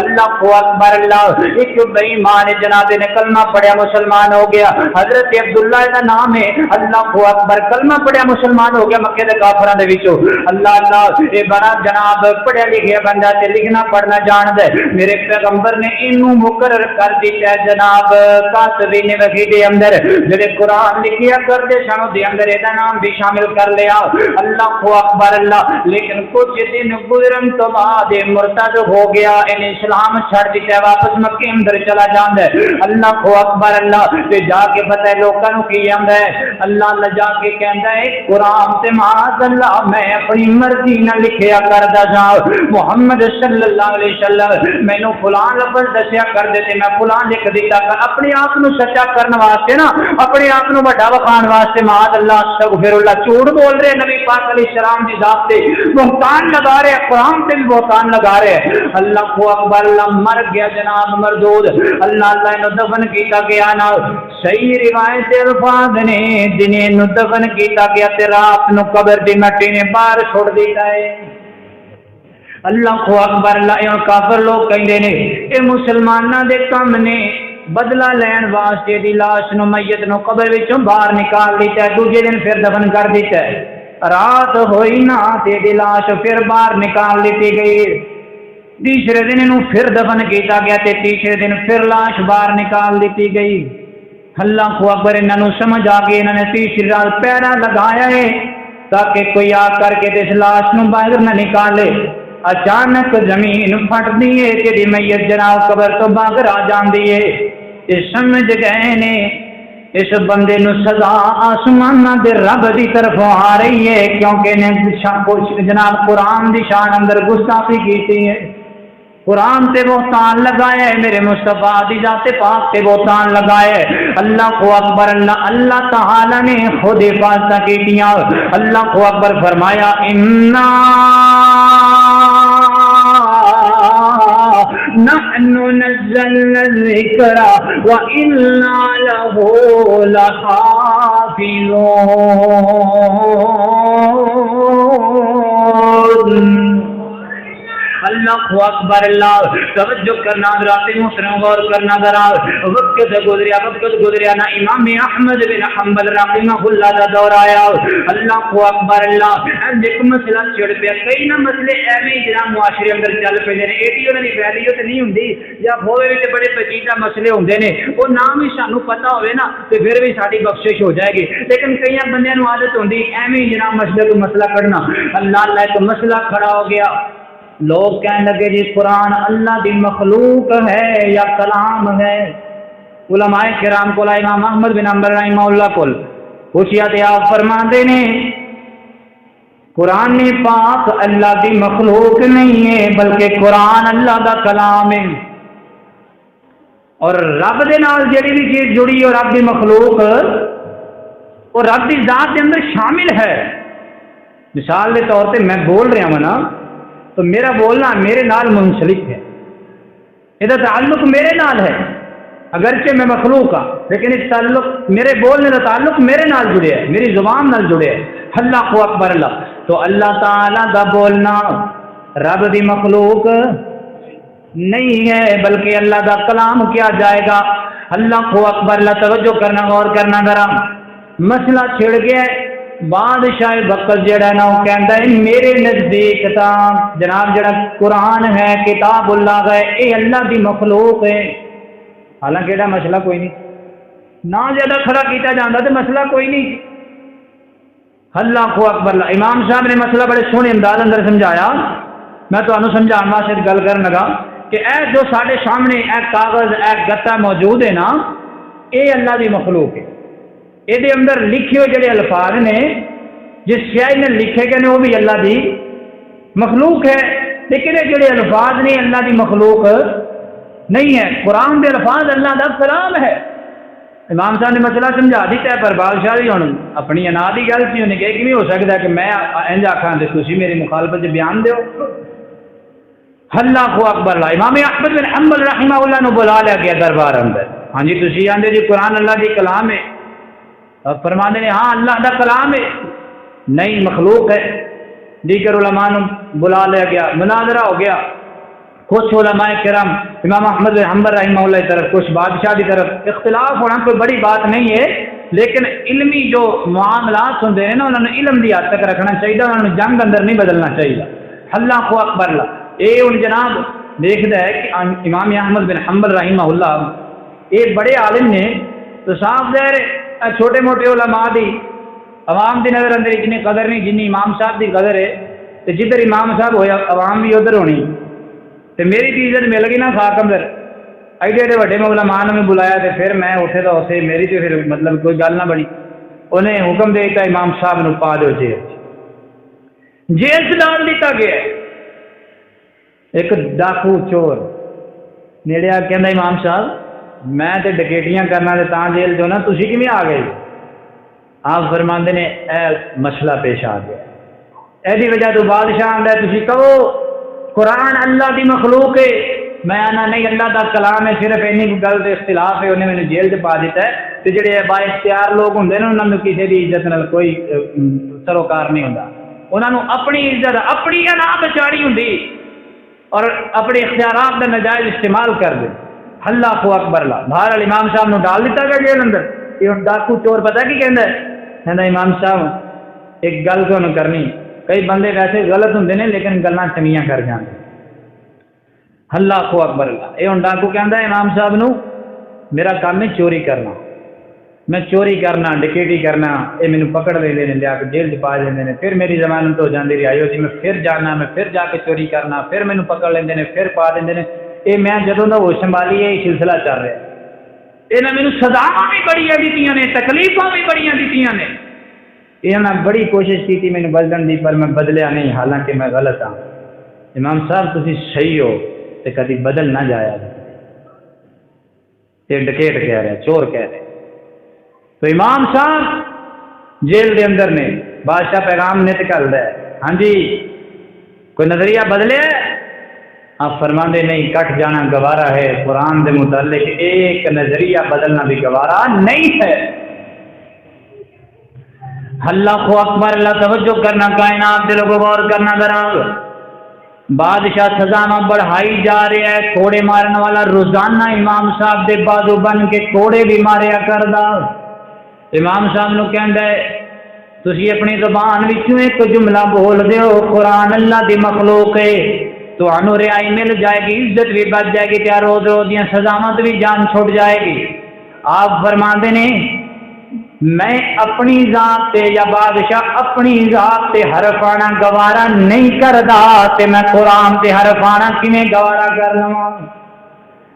اللہ اکبر اللہ۔ ایک بے ایمان جناب نے کلمہ پڑھیا مسلمان ہو گیا، حضرت عبداللہ کا نام ہے، اللہ اکبر، کلمہ پڑھیا مسلمان ہو گیا مکے دے کافراں دے وچوں، اللہ اللہ، یہ بڑا جناب پڑھیا لکھیا بندہ تے لکھنا پڑھنا جاندا ہے، میرے پیغمبر نے اینو مقرر کر دتا ہے جناب کاتبین وحی دے اندر، جڑے قرآن لکھیا کردے سن دے اندر ادا نام بھی شامل کر لیا، اللہ اکبر اللہ۔ لیکن کچھ دن گزرن تو بعد مرتد ہو گیا، ان اسلام چھڑ دتا، واپس مکے اندر چلا جاندا ہے، اللہ اکبر اللہ۔ تے جا کے پتہ ہے لوکاں نوں کی آندا ہے، اللہ اللہ جا کے کہندا ہے قرآن تے معاذ اللہ میں اپنی مرضی نال لکھیا کردا جا، محمد صلی اللہ علیہ وسلم مینوں فلاں لفظ دسیا کر دے تے میں فلاں لکھ دیتا کر، اپنے آپ نوں سچا کرن واسطے نا، اپنے آپ نوں بڑا وکھان واسطے، معاذ اللہ استغفر اللہ، جھوٹ بول رہے نبی پاک علیہ السلام دی ذات تے بہتان لگا رہے، قرآن تے بھی بہتان لگا رہے، اللہ اکبر اللہ۔ مر گیا جناب مردود، اللہ اللہ نو دفن کیتا گیا نا، صحیح روایت الفاظ نے دنے نو دفن کیتا گیا تے رات نو قبر دی مٹی نے باہر چھوڑ دیتا ہے، اللہ اکبر اللہ۔ یہ کافر لوگ کہندے نے اے مسلماناں دے کم نے، بدلہ لین واسطے دی لاش نو میت نو قبر وچوں باہر نکال دیتا ہے، دوسرے دن پھر دفن کر دیتا ہے، رات ہوئی نا تے دی لاش پھر باہر نکال دیتی گئی، تیسرے دن انہوں پھر دفن کیتا گیا تے تیسرے دن پھر لاش باہر نکال دیتی گئی، اللہ اکبر۔ انہوں سمجھ آ گئی، انہوں نے تیسری رات پیرا لگایا ہے تاکہ کوئی آ کر کے اس لاش نو باہر نہ نکالے، اچانک زمین پھٹ دیے تیری میت جناب قبر تو باہر آ جاندی ہے، یہ سمجھ گئے نے اس بندے نو سزا آسمان دے رب دی طرف آ رہی ہے، کیونکہ نے جناب قرآن دی شان اندر گستاخی کی ہے، قرآن تے بہتان لگایا ہے، میرے مصطفیٰ دی ذات پاک تے بہتان لگایا ہے، اللہ اکبر اللہ۔ اللہ تعالی نے خود حفاظت کیتیاں، اللہ اکبر فرمایا انا نحن نزلنا الذکر وإنا له لحافظون۔ اللہ اکبر اللہ توجہ کرنا حضرات محترم غور کرنا ذرا وقت گزریا نا امام احمد بن حنبل رحمہ اللہ دا دور آیا اللہ اکبر اللہ ایک مسئلہ چھڑ پیا کئی نہ مسئلے ایویں جناب معاشرے اندر چل پے نے ایڈی انہاں دی ویلیو تے نہیں ہوندی یا ہوے وچ بڑے پیچیدہ مسئلے ہوندے نے وہ نام ہی سانوں پتہ ہوے نا تے پھر بھی ساری بخشش ہو جائے گی لیکن کئی بندیاں نوں عادت ہوندی ایویں جناب مسئلے تو مسئلہ کڈنا اللہ ایک مسئلہ کھڑا ہو گیا لوگ کہنے لگے جی قرآن اللہ کی مخلوق ہے یا کلام ہے علماء کرام کو امام احمد بن حنبل رحمہ اللہ کو پوچھیا تے آپ فرماندے نے قرآن پاک اللہ کی مخلوق نہیں ہے بلکہ قرآن اللہ کا کلام ہے اور رب دے نال جڑی بھی چیز جڑی اور رب کی مخلوق اور رب کی ذات کے اندر شامل ہے مثال کے طور پہ میں بول رہا ہوں نا تو میرا بولنا میرے نال منسلک ہے یہ تعلق میرے نال ہے اگرچہ میں مخلوق ہاں لیکن اس تعلق میرے بولنے کا تعلق میرے نال جڑے ہے میری زبان نال جڑے ہے اللہ اکبر اللہ تو اللہ تعالیٰ کا بولنا رب دی مخلوق نہیں ہے بلکہ اللہ کا کلام کیا جائے گا اللہ اکبر اللہ توجہ کرنا غور کرنا ذرا مسئلہ چھڑ گیا بادشاہ بکر جڑا نا وہ کہندا ہے میرے نزدیک تا جناب جڑا قرآن ہے کتاب اللہ ہے اے اللہ دی مخلوق ہے حالانکہ یہ مسئلہ کوئی نہیں نہ زیادہ کھڑا کیتا جاندہ تو مسئلہ کوئی نہیں اللہ اکبر اللہ امام صاحب نے مسئلہ بڑے سونے انداز اندر سمجھایا میں تو انہوں سمجھان واسطے گل کرنے لگا کہ اے جو سارے سامنے اے کاغذ اے گتا موجود ہے نا اے اللہ دی مخلوق ہے یہ اندر لکھے ہوئے جڑے الفاظ نے جس شاعر نے لکھے گئے وہ بھی اللہ دی مخلوق ہے لیکن یہ جڑے الفاظ نے اللہ دی مخلوق نہیں ہے قرآن کے الفاظ اللہ کا کلام ہے امام صاحب نے مسئلہ سمجھا دیتا ہے پر بادشاہ بھی ہوں اپنی انا کی گل سی انہیں کہ ہو سکتا ہے کہ میں انج آخا تو تھی میری مخالفت بیان دیو اللہ اکبر اللہ امام احمد بن حنبل رحمہ اللہ نے بلا لیا گیا دربار اندر ہاں جی تھی آدھے جی قرآن اللہ کی کلام ہے اور فرمانے نے ہاں اللہ کا کلام ہے نہیں مخلوق ہے دیگر علماء نے بلا لیا گیا مناظرہ ہو گیا کچھ علماء کرام امام احمد بن حنبل رحمہ اللہ کی طرف کچھ بادشاہ کی طرف اختلاف ہونا کوئی بڑی بات نہیں ہے لیکن علمی جو معاملات ہوتے ہیں نا انہوں نے علم کی حد تک رکھنا چاہیے انہوں نے جنگ اندر نہیں بدلنا چاہیے اللہ اکبر اللہ یہ ان جناب دیکھتا ہے کہ امام احمد بن حنبل رحمہ اللہ یہ بڑے عالم نے تو صاف ظاہر چھوٹے موٹے علماء دی عوام دی نظر اندر اتنی قدر نہیں جنی امام صاحب دی قدر ہے تو جدھر امام صاحب ہویا عوام بھی ادھر ہونی تو میری بھی عزت مل گئی نا خاک اندر ایڈے ایڈے وڈے علماء نے بلایا تو پھر میں اٹھے تو اسے میری تو پھر مطلب کوئی گل نہ بنی انہیں حکم دے دیتا امام صاحب نے پا دو جیل سے ڈال دیتا گیا ایک ڈاکو چور نیڑے آ کے امام صاحب میں تو ڈکیٹیاں کرنا تو جیل جو نا تھی کیویں آ گئے آپ فرماندے نے اے مسئلہ پیش آ گیا ایسی وجہ تو بادشاہ آتا ہے تھی کہو قرآن اللہ کی مخلوق ہے میں آنا نہیں اللہ کا کلام ہے صرف اینی گل سے اختلاف ہے انہیں مجھے جیل سے پا دیتا ہے تو جڑے با اختیار لوگ ہوں نا انہوں نے کسی کی عزت نال کوئی سروکار نہیں ہوتا انہوں نے اپنی عزت اپنی انا بچاری ہوں اور اپنے اختیارات کا نجائز استعمال کر دے اللہ اکبر اللہ بہرحال امام صاحب نے ڈال دیتا گیا جیل اندر یہ ڈاکو چور پتہ کی کہندا ہے کہندا امام صاحب ایک گل تو کرنی کئی بندے ویسے غلط ہوں نے لیکن گلاں چنگیاں کر جاندے اللہ اکبر اللہ یہ ہوں ڈاکو کہندا ہے امام صاحب نو میرا کام ہے چوری کرنا میں چوری کرنا ڈکیٹی کرنا یہ مینوں پکڑ لے لیا کے جیل چ پا دیندے نے پھر میری ضمانت ہو جاندی رہائی ہوتی میں پھر جانا میں پھر جا کے چوری کرنا پھر مینوں پکڑ لیندے نے پھر پا دیندے نے یہ میں جدوں دا ہوش سنبھالی ہے یہ سلسلہ چل رہا ہے یہ مینوں سزاواں بھی بڑیاں دتیاں نے تکلیفاں بھی بڑیاں دتیاں نے یہ میں بڑی کوشش کی تھی مینوں بدلن دی پر میں بدلیا نہیں حالانکہ میں غلط ہاں امام صاحب تسی صحیح ہو تے کدی بدل نہ جایا یہ ڈکیٹ کہہ رہے چور کہہ رہے تو امام صاحب جیل دے اندر نے بادشاہ پیغام نے نکل ہے ہاں جی کوئی نظریہ بدلے آپ فرماندے نہیں کٹ جانا گوارا ہے قرآن دے متعلق ایک نظریہ بدلنا بھی گوارا نہیں ہے اللہ کو اکبر اللہ توجہ کرنا کائنات دلوں کو غور کرنا ذرا بادشاہ سزاواں بڑھائی جا رہا ہے، کوڑے مارن والا روزانہ امام صاحب دے بازو بن کے کوڑے بھی ماریا کردا۔ امام صاحب نو کہندا ہے تسی اپنی زبان وچوں ایک جملہ بول دیو، قرآن اللہ دی مخلوق ہے، تو انو رہائی مل جائے گی، عزت بھی بچ جائے گی، تے روز روز دیاں سزاواں تے بھی جان چھوٹ جائے گی۔ آپ فرماندے نے میں اپنی ذات تے یا بادشاہ اپنی ذات تے حرف آنا گوارا نہیں کردا، تے میں قرآن تے حرف آنا کیویں گوارا کر لواں؟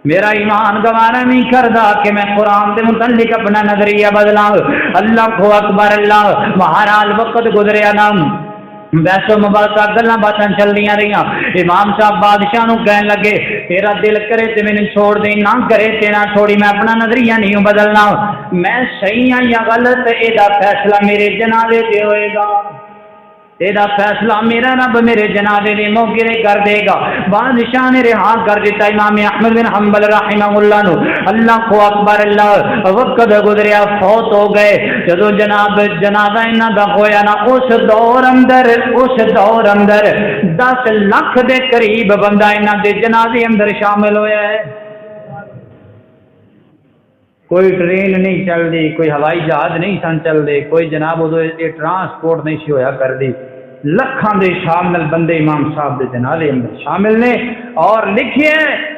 میرا ایمان گوارا نہیں کردا کہ میں قرآن دے متعلق اپنا نظریہ بدلاں۔ اللہ اکبر، اللہ بہرحال وقت گزریا نام ویسو مبارکہ گلاں باتاں چل رہی رہیاں۔ امام صاحب بادشاہ نو کہن لگے تیرا دل کرے تے میں چھوڑ دیں، نہ کرے تے نہ چھوڑی، میں اپنا نظریہ نہیں بدلنا، میں صحیح ہاں یا غلط اے دا فیصلہ میرے جنازے تے ہوئے گا، اے دا فیصلہ میرا رب میرے جنازے دے موقع تے کر دے گا۔ بادشاہ نے رہا کر دیتا امام احمد بن حنبل رحمہ اللہ نو۔ اللہ کو اکبر، اللہ وقت گزریا، فوت ہو گئے۔ جدو جناب جنازہ انہاں دا ہویا نا، اس دور اندر 10 لاکھ دے قریب بندہ انہاں دے جنازے اندر شامل ہویا ہے۔ کوئی ٹرین نہیں چل دی، کوئی ہوائی جہاز نہیں سن چل دے، کوئی جناب ادو یہ ٹرانسپورٹ نہیں سی ہویا کر دی، لکھاں دے شامل بندے امام صاحب دے جنازے اندر شامل نے۔ اور لکھے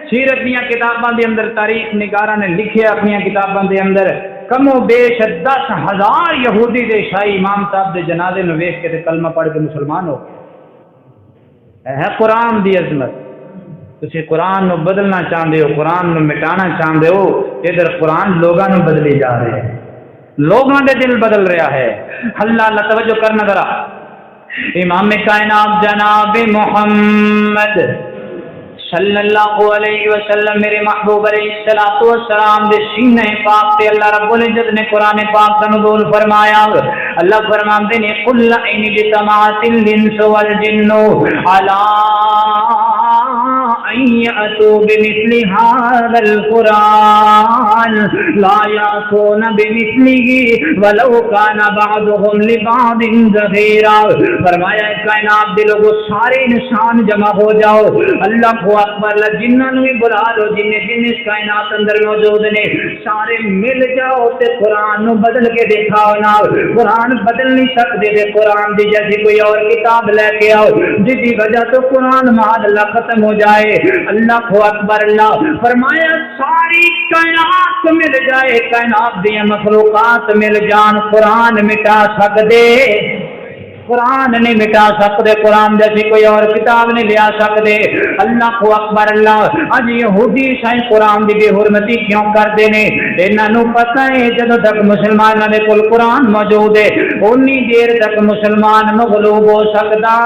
سیرت دیاں کتاباں دے اندر، تاریخ نگاراں نے لکھے اپنی کتاباں دے اندر کم و بیش 10,000 یہودی دے شاہی امام صاحب دے جنازے نو ویکھ کے تے کلمہ پڑھ کے مسلمان ہو گئے۔ ہے قرآن دی عظمت۔ تسی قرآن نو بدلنا چاہتے ہو، قرآن نو مٹانا چاہتے ہو، ادھر قرآن لوگاں نو بدلی جا رہے ہیں، لوگاں دے دل بدل رہا ہے۔ اللہ اللہ توجہ کرنا ذرا، امام کائنات جناب محمد صلی اللہ علیہ وسلم میرے محبوب علیہ الصلوۃ والسلام دے سینے پاک تے اللہ رب العزت نے قرآن پاک کا نزول فرمایا۔ اللہ فرماتے ہیں قل ان اجتمعت الانس والجن علی ان یأتوا بمثل هذا القرآن لا یأتون بمثله ولو کان بعضهم لبعض ظہیرا۔ فرمایا کائنات دے لوگوں سارے انسان جمع ہو جاؤ، اللہ کو اکبر، جنہاں نو بھی بلا لو، جن اس کائنات اندر موجود نے، سارے مل جاؤ تے قرآن نو بدل کے دکھاؤ نا۔ قرآن بدل نہیں سکتے تے قرآن دی جیسی کوئی اور کتاب لے کے آؤ جس کی وجہ تو قرآن معاذ اللہ ختم ہو جائے۔ اللہ کو اکبر، اللہ فرمایا ساری کائنات مل جائے، کائنات دی مخلوقات مل جان، قرآن مٹا سکدے؟ قرآن نہیں مٹا سکتے، قرآن جیسی کوئی اور کتاب نہیں لیا سکتے۔ اللہ کو اکبر، اللہ اج یہودی عیسائی قرآن دی بے حرمتی کیوں کرتے ہیں؟ انہاں نو پتہ ہے جدوں تک مسلماناں دے کول قرآن موجود ہے اونی دیر تک مسلمان مغلوب ہو سکتا،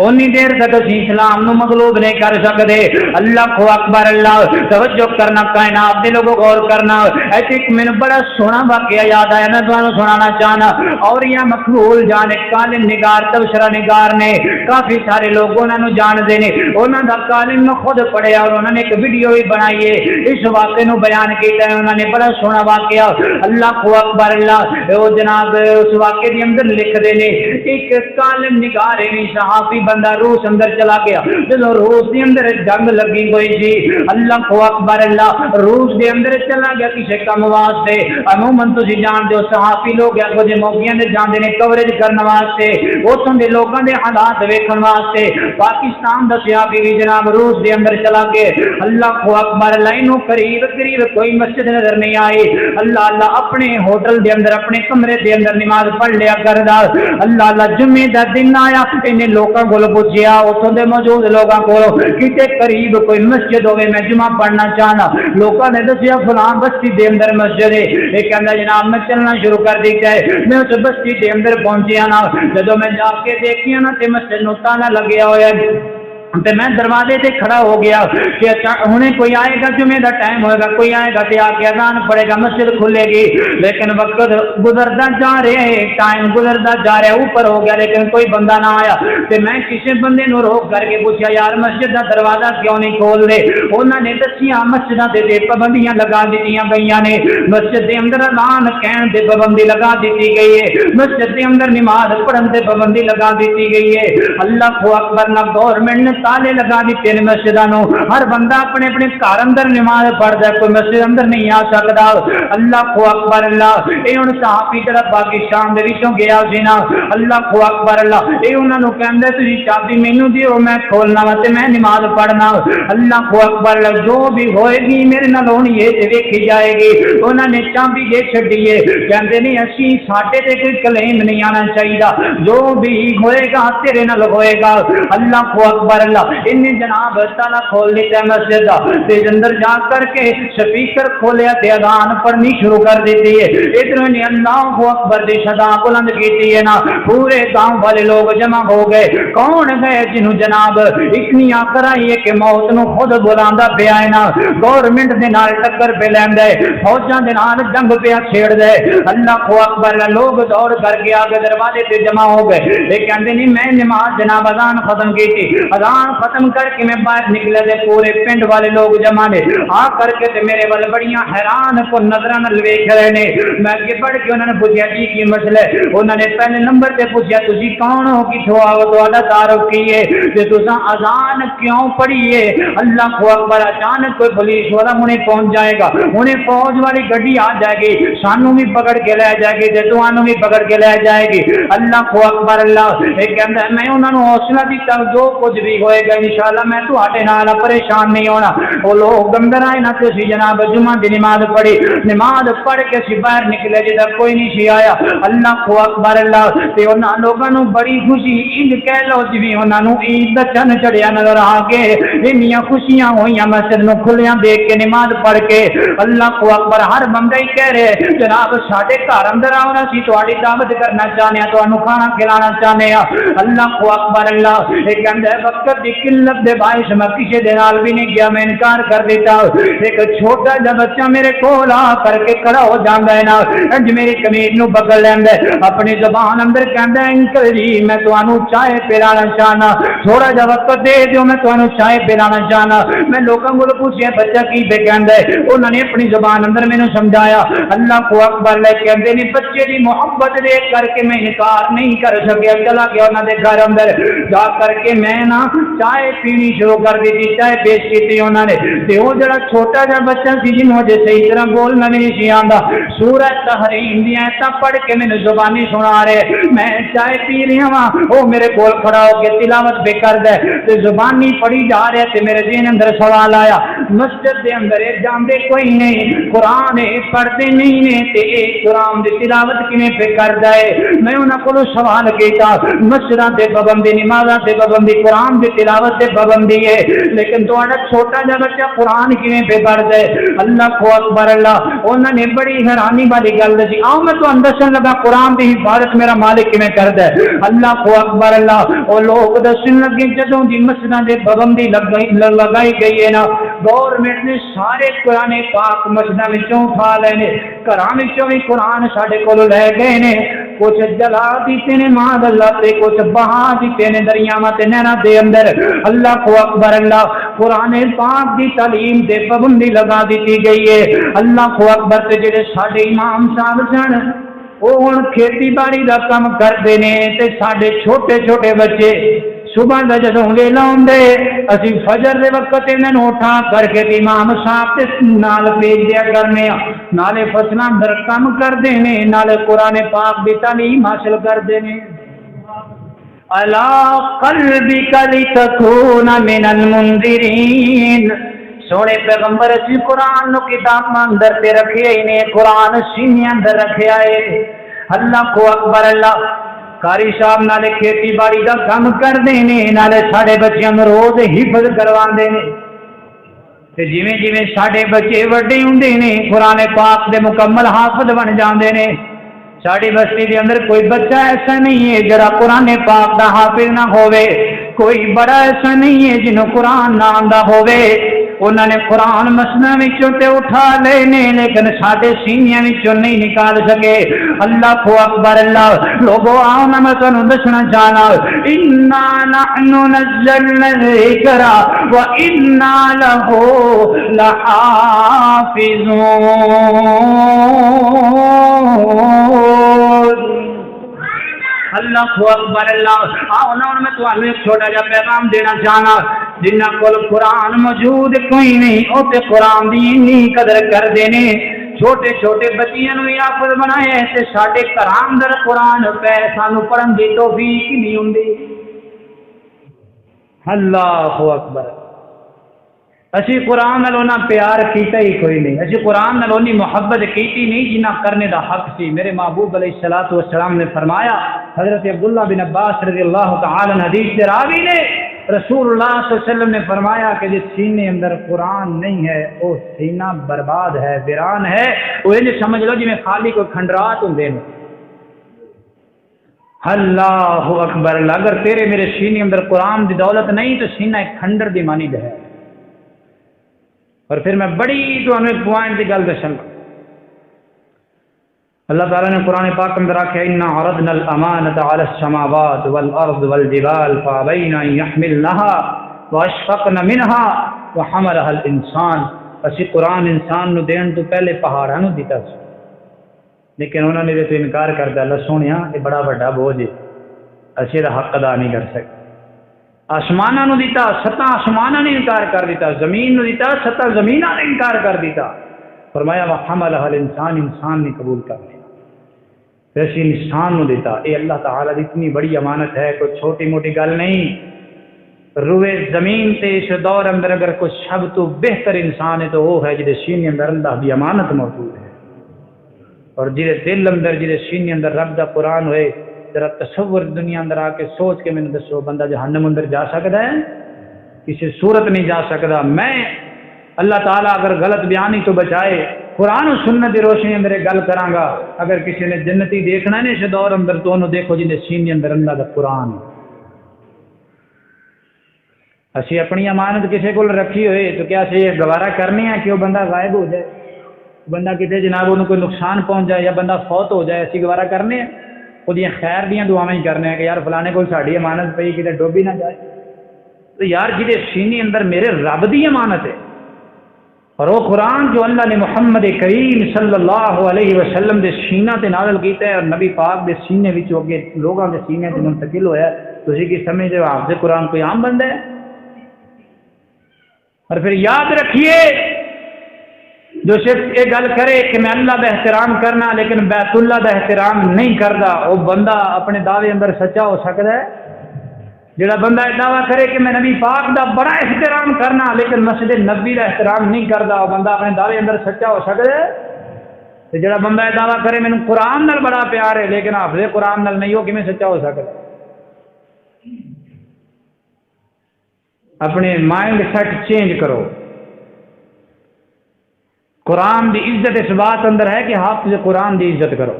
اونی دیر تک اسی اسلام نو مغلوب نہیں کر سکتے۔ اللہ کو اکبر، اللہ توجہ کرنا، کائنات دے لوگوں غور کرنا۔ ایسے ایک میں بڑا سونا واقعہ یاد آیا، میں تمہیں سنانا چاہنا۔ اور یہ مقبول جان کالم نگار تبصرہ نگار نے کافی سارے لوگ انہوں نے جانتے ہیں، انہوں دا کالم میں خود پڑھیا اور انہوں نے ایک ویڈیو بھی بنائی ہے، اس واقعے نو بیان کیتا ہے، انہوں نے بڑا سونا واقعہ۔ اللہ کو اکبر، اللہ وہ جناب اس واقعے کے اندر لکھ دے نے ایک کالم نگار ہے صحافی بندہ روس اندر چلا گیا، جب روس کے اندر جنگ لگی ہوئی تھی، اللہ کو اکبر، اللہ روس کے اندر چلا گیا کسی کام واسطے۔ عموماً تسی جانتے ہو صحافی لوگ کچھ موقعوں سے جاندے نے کوریج کرنے واسطے، اتوں کے لوگوں کے حالات ویکھن واسطے۔ پاکستان کا صحافی بھی جناب روس کے اندر چلا گیا، اللہ کو اکبر، لائنوں قریب قریب کوئی مسجد نظر نہیں آئی۔ اللہ اللہ اپنے ہوٹل دے اندر اپنے کمرے دے اندر نماز پڑھ لیا کردا۔ اللہ اللہ جمعے دا دن آیا، انہیں لوگوں کو پوچھیا، اتوں کے موجود لوگوں کو کتنے قریب کوئی مسجد ہوئے میں جمعہ پڑھنا چاہنا، لوگوں نے دسیا فلاں بستی دے اندر مسجد ہے۔ یہ کہنا جناب میں چلنا شروع کر دیتا ہے، میں اس بستی دے اندر پہنچیا نا، جدو میں جا کے دیکھیا نا تے مسجد نو تالا لگیا ہوا ہے، تے میں دروازے تے کھڑا ہو گیا کہ ہنے کوئی آئے گا، جمعے دا ٹائم ہوئے گا، کوئی آئے گا تے آ کے اذان پڑے گا، مسجد کھلے گی، لیکن وقت گزرتا جا رہا ہے، ٹائم گزرتا جا رہا ہے، اوپر ہو گیا لیکن کوئی بندہ نہ آیا۔ تے میں کسی بندے نو روک کر کے پوچھا یار مسجد دا دروازہ کیوں نہیں کھول دے؟ انہوں نے دسیاں مسجداں تے پابندیاں لگا دتیاں گئیاں نے، مسجد دے اندر اذان کہن تے پابندی لگا دیتی گئی ہے، مسجد دے اندر نماز پڑھن تے پابندی لگا دیتی گئی ہے۔ اللہ اکبر، نہ گورنمنٹ نے تالے لگا دیتے ہیں مسجداں نو، ہر بندہ اپنے اپنے گھر اندر نماز پڑھدا ہے، کوئی مسجد اندر نہیں آ سکدا۔ اللہ اکبر اللہ، اے ہن صحابی جڑا پاکستان دے وچوں گیا سی نا، اللہ اکبر اللہ، اے انہاں نو کہندا تسی چابی مینوں دیو میں کھولنا وا تے میں نماز پڑھنا۔ اللہ اکبر اللہ، جو بھی ہوئے گی میرے نال ہونی ہے تے ویکھی جائے گی۔ انہاں نے چابی دے چھڈی ہے، کہندے نہیں اسی ساڈے تے کوئی کلیم نہیں آنا چاہیے، جو بھی ہوئے گا تیرے نال ہوئے گا۔ اللہ اکبر اللہ، انہیں جناب تالا کھول دیتا ہے مسجد دا، تے اندر جا کر کے سپیکر کھولیا تے اذان پڑھنی شروع کر دیتی ہے۔ ادھر نے اللہ اکبر دی صدا بلند کیتی ہے نا، پورے گاؤں والے لوگ جمع ہو گئے۔ کون گئے جنہوں جناب اتنی کرائی ہے کہ موت نو خود بلاندا پیا ہے نا، گورنمنٹ دے نال ٹکر پہ لیندا ہے، فوجاں دے نال جنگ پیا چھیڑدا ہے۔ اللہ اکبر، لوگ دوڑ کر کے آگے دروازے تے جمع ہو گئے۔ یہ کہندے نہیں میں نماز جناب اذان ختم کی تھی، اذان ختم کر کے میں باہر نکلے تے پورے پنڈ والے لوگ جمع نے آ کر کے تے میرے ول بڑیاں حیران کو نظراں نال ویکھ رہے نے۔ میں اگے بڑھ کے انہوں نے پوچھا جی کی مسئلہ ہے؟ انہوں نے پہلے نمبر تے پوچھا تسی کون ہو، کتھوں آؤ، تہاڈا تعارف کی ہے تے تساں اذان کیوں پڑھی ہے؟ اللہ اکبر، اچانک کوئی پولیس والا ہنے پہنچ جائے گا، ہنے فوج والی گڈی آ جائے گی، سانوں بھی پکڑ کے لے جائے گی تے تانوں بھی پکڑ کے لے جائے گی۔ اللہ اکبر اللہ، یہ کہندا ہے میں انہوں نے حوصلہ دیتا جو کچھ بھی ہوئے گا انشاءاللہ میں تہاڈے نال پریشان نہیں ہونا۔ وہ لوگ اندر آئے نہ تے سی جناب جمعہ دی نماز پڑھی، نماز پڑھ کے سی باہر نکلے جدھر کوئی نہیں سی آیا۔ اللہ اکبر اللہ، تے انہاں لوگاں نو بڑی خوشی عید کہہ لو جویں انہاں نو عید دا چن چڑھیا نظر آ کے انیاں خوشیاں ہوئیاں مسجد نو کھلیاں دیکھ کے نماز پڑھ کے۔ اللہ اکبر، ہر بندہ ہی کہہ رہے جناب ساڈے گھر اندر آونا سی، تہاڈی دعوت کرنا چاہنے ہاں، تانوں کھانا کھلانا چاہنے ہاں۔ اللہ اکبر اللہ، یہ کہندا ہے وقت دی قلت دے باعث میں کسی دے نال بھی نہیں گیا، میں انکار کر دیتا۔ ایک چھوٹا جا بچہ میرے کول آ کر کے کھڑا ہو جاندا ہے نا، اج میری قمیض نو پکڑ لیندا ہے، اپنی زبان اندر کہندا ہے انکل جی میں تانوں چائے پلانا چاہنا، تھوڑا جا وقت دے دیو میں تانوں چائے پلانا چاہنا۔ میں لوکاں کول پوچھیا بچہ کی پہ کہندا ہے، انہوں نے اپنی زبان اندر مینوں سمجھایا۔ اللہ اکبر لے کہندے نے بچے دی محبت دیکھ کر کے میں انکار نہیں کر سکیا، چلا گیا انہاں دے گھر اندر جا کر کے میں نا چائے پینی شروع کر دی، چائے پیش کی انہوں نے۔ تے وہ جڑا چھوٹا جا بچہ سی جنہوں جے صحیح طرح بولنا نہیں سی آندا، سورہ تحریم دی ایتاں پڑھ کے مینوں زبانی سنا رہے، میں چائے پی رہا ہاں، وہ میرے کول کھڑا ہو کے تلاوت پہ کر دے تے زبانی پڑھی جا رہے تے میرے ذہن اندر سوال آیا مسجد دے اندر جاندے کوئی نہیں، قرآن پڑھتے نہیں نے تے قرآن دی تلاوت کیویں پہ کردا ہے؟ میں انہاں کولوں سوال کیتا، مسجداں تے پابندی، نمازاں تے پابندی، قرآن دی تلاوت تے پابندی ہے، لیکن تہاڈا چھوٹا جا بچہ قرآن کیویں پہ پڑھدا ہے؟ اللہ اکبر اللہ، انہاں نے بڑی حیرانی والی گل دسی، آؤ میں تانوں دسن لگا قرآن دی حفاظت میرا مالک کیویں کردا ہے۔ اللہ اکبر اللہ، او لوگ دسن لگے جدوں دی مسجداں دے پابندی لگائی گئی ہے نا، گورنمنٹ نے سارے قرآن پاک مسجداں وچوں اٹھا لے نے، گھراں وچوں بھی قرآن ساڈے کول لے گئے نے، کچھ جلا دیتے نے معاذ اللہ تے کچھ بہا دیتے نے دریاواں تے نہراں دے اندر۔ اللہ اکبر اللہ، قرآن پاک دی تعلیم تے پابندی لگا دیتی گئی ہے۔ اللہ اکبر، تے جڑے ساڈے امام صاحب سن وہ ہن کھیتی باڑی دا کام کرتے نے تے ساڈے چھوٹے چھوٹے بچے صبح کا جدوں ویلا ہوندے اسی فجر دے وقت انہاں اٹھا کر کے امام صاحب تے نال بھیج دیا کرنے، نالے فصلاں اندر کام کردے نے، نالے قرآن پاک دی تعلیم حاصل کردے نے۔ الا قلبک لتکون من المنذرین، سونے پیغمبر اسی قرآن نو کتاب اندر تے رکھے ہی نے، قرآن سینے اندر رکھیا ہے۔ اللہ اکبر اللہ، کاری صاحب نالے کھیتی باڑی دا کام کردے نے، نالے ساڈے بچیاں نوں روز حفظ کرواندے نے، تے جویں جویں ساڈے بچے وڈے ہوندے نے قرآن پاک دے مکمل حافظ بن جاندے نے، ساڑی بستی کے اندر کوئی بچہ ایسا نہیں ہے جرا قرآن پاک دا حافظ نہ ہوئے، کوئی بڑا ایسا نہیں ہے جنہوں قرآن نہ آندا ہوئے۔ انہوں نے قرآن مسنا وچوں تے اٹھا لینے لیکن ساڈے سینیاں وچوں نہیں نکال سکے۔ اللہ کو اکبر اللہ لوگوں آؤ میں تانوں دسنا چاہنا انا نحن نزلنا الذکر وانا له لحافظون۔ اللہ کو اکبر اللہ آؤ نا میں تمہیں ایک چھوٹا جا پیغام دینا چاہنا، جنہ کول قرآن موجود کوئی نہیں او تے قرآن دی اتنی قدر کر دینے، چھوٹے چھوٹے بچیاں نو حافظ بنایا تے ساڈے گھراں اندر قرآن پہ سانو پڑھن دی توفیق نہیں ہوندی۔ اللہ اکبر، اسی قرآن نال انہاں پیار کیتا ہی کوئی نہیں، اسی قرآن نال انہی محبت کیتی نہیں جنہ کرنے دا حق سی۔ میرے محبوب علیہ الصلوۃ والسلام نے فرمایا، حضرت عبداللہ بن عباس رضی اللہ تعالی عنہ حدیث سے راوی نے، رسول اللہ صلی اللہ علیہ وسلم نے فرمایا کہ جس سینے اندر قرآن نہیں ہے وہ سینہ برباد ہے، ویران ہے، وہ یہ سمجھ لو جی میں خالی کوئی کھنڈرات ہوں دے۔ اللہ اکبر، اگر تیرے میرے سینے اندر قرآن دی دولت نہیں تو سینہ ایک کھنڈر دی مانی ہے۔ اور پھر میں بڑی تو ہمیں پوائنٹ کی گل دسن، اللہ تعالیٰ نے قرآن پاک اندر آکھا انا عرضنا الامانۃ علی السماوات والارض والجبال فابین ان یحملنها واشفقن منها وحملها الانسان۔ اسی قرآن انسان نو دین تو پہلے پہاڑاں نو دیتا سی لیکن انہوں نے تو انکار کر دیا، اللہ سونیا یہ بڑا بڑا بوجھ ہے، اسی دا حق ادا نہیں کر سکتے۔ آسمانہ نو دیتا، ستاں آسمانہ نے انکار کر دیتا، زمین نو دیتا، ستاں زمینہ نے انکار کر دیتا۔ فرمایا وحملها الانسان، انسان نے قبول کر لیا، ویسے انسان نو دیتا۔ اے اللہ تعالیٰ دی اتنی بڑی امانت ہے، کوئی چھوٹی موٹی گل نہیں۔ روئے زمین تے اس دور اندر اگر کوئی سب تو بہتر انسان ہے تو وہ ہے جہاں سینے اندر اللہ دی امانت موجود ہے، اور جہاں دل اندر جہاں سینے اندر رب دا قرآن ہوئے۔ ذرا تصور دنیا اندر آ کے سوچ کے میں نے دسو، بندہ جہنم اندر جا سکتا ہے؟ کسی صورت نہیں جا سکتا۔ میں اللہ تعالیٰ اگر غلط بیانی تو بچائے، قرآن و سنت کی روشنی اندر گل کراں گا۔ اگر کسی نے جنتی دیکھنا نہیں اس دور اندر تو انہوں دیکھو جن سینے اندر اللہ دا قرآن۔ اسی اپنی امانت کسی کو رکھی ہوئے تو کیا اسی گوارا کرنے ہیں کہ وہ بندہ غائب ہو جائے، بندہ کسی جناب انہوں کوئی نقصان پہنچ جائے یا بندہ فوت ہو جائے، اسی گوارا کرنے ہیں؟ وہ خیر دیاں دعاواں ہی کرنے ہیں کہ یار فلانے کو ساڑی امانت پئی کتے ڈوبی نہ جائے۔ تو یار جہے سینے اندر میرے رب دی امانت ہے، اور وہ قرآن جو اللہ نے محمد کریم صلی اللہ علیہ وسلم دے سینہ تے نازل کیتا ہے اور نبی پاک دے سینے وچوں اگے لوگاں دے سینے تے منتقل ہویا ہے، تسی کی سمجھدے ہو حافظ قرآن کوئی عام بندہ ہے؟ اور پھر یاد رکھیے جو صرف یہ گل کرے کہ میں اللہ کا احترام کرنا لیکن بیت اللہ کا احترام نہیں کرتا، وہ بندہ اپنے دعوے اندر سچا ہو سکتا ہے؟ جڑا بندہ یہ دعویٰ کرے کہ میں نبی پاک دا بڑا احترام کرنا لیکن مسجد نبی دا احترام نہیں کرتا، وہ بندہ اپنے دعوے اندر سچا ہو سکتا ہے؟ تو جڑا بندہ یہ دعویٰ کرے میں قرآن نال بڑا پیار ہے لیکن حافظ قرآن نال نہیں ہو کہ میں سچا ہو سکتا؟ اپنے مائنڈ سیٹ چینج کرو۔ قرآن دی عزت اس بات اندر ہے کہ حافظ قرآن دی عزت کرو۔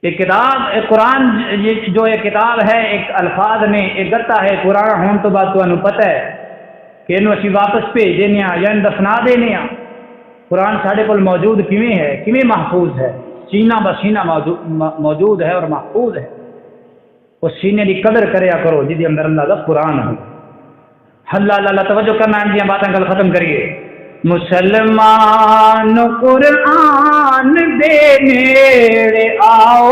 ایک کتاب قرآن جو ایک کتاب ہے، ایک الفاظ میں ایک گتا ہے، قرآن ہون تو بعد تو پتہ ہے کہ انہوں اسی واپس بھیج دینے یا دفنا دینے۔ قرآن سارے کو موجود کیویں ہے، کیویں محفوظ ہے؟ سینہ بسینہ موجود ہے اور محفوظ ہے۔ اس سینے کی قدر کریا کرو جی اندر اللہ کا قرآن ہے۔ اللہ اللہ توجہ کرنا ان کی باتیں کل ختم کریے۔ مسلمان قرآن دے نیڑے آؤ،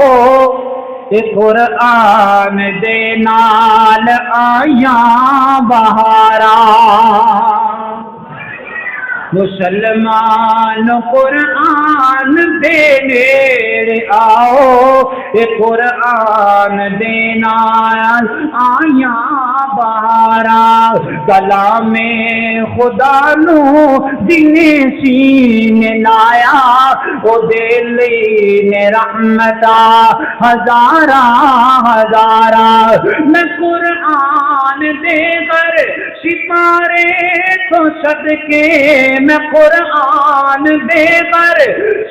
قرآن دے نال آیاں بہاراں۔ مسلمان قرآن دے نیڑے آؤ، قرآن دے نال آیاں بہاراں۔ کلام خدا نو جن سینے لایا، او دل نے رحمتاں ہزاراں ہزاراں۔ میں قرآن دے پر سپارے تو صدقے، میں قرآن دے پر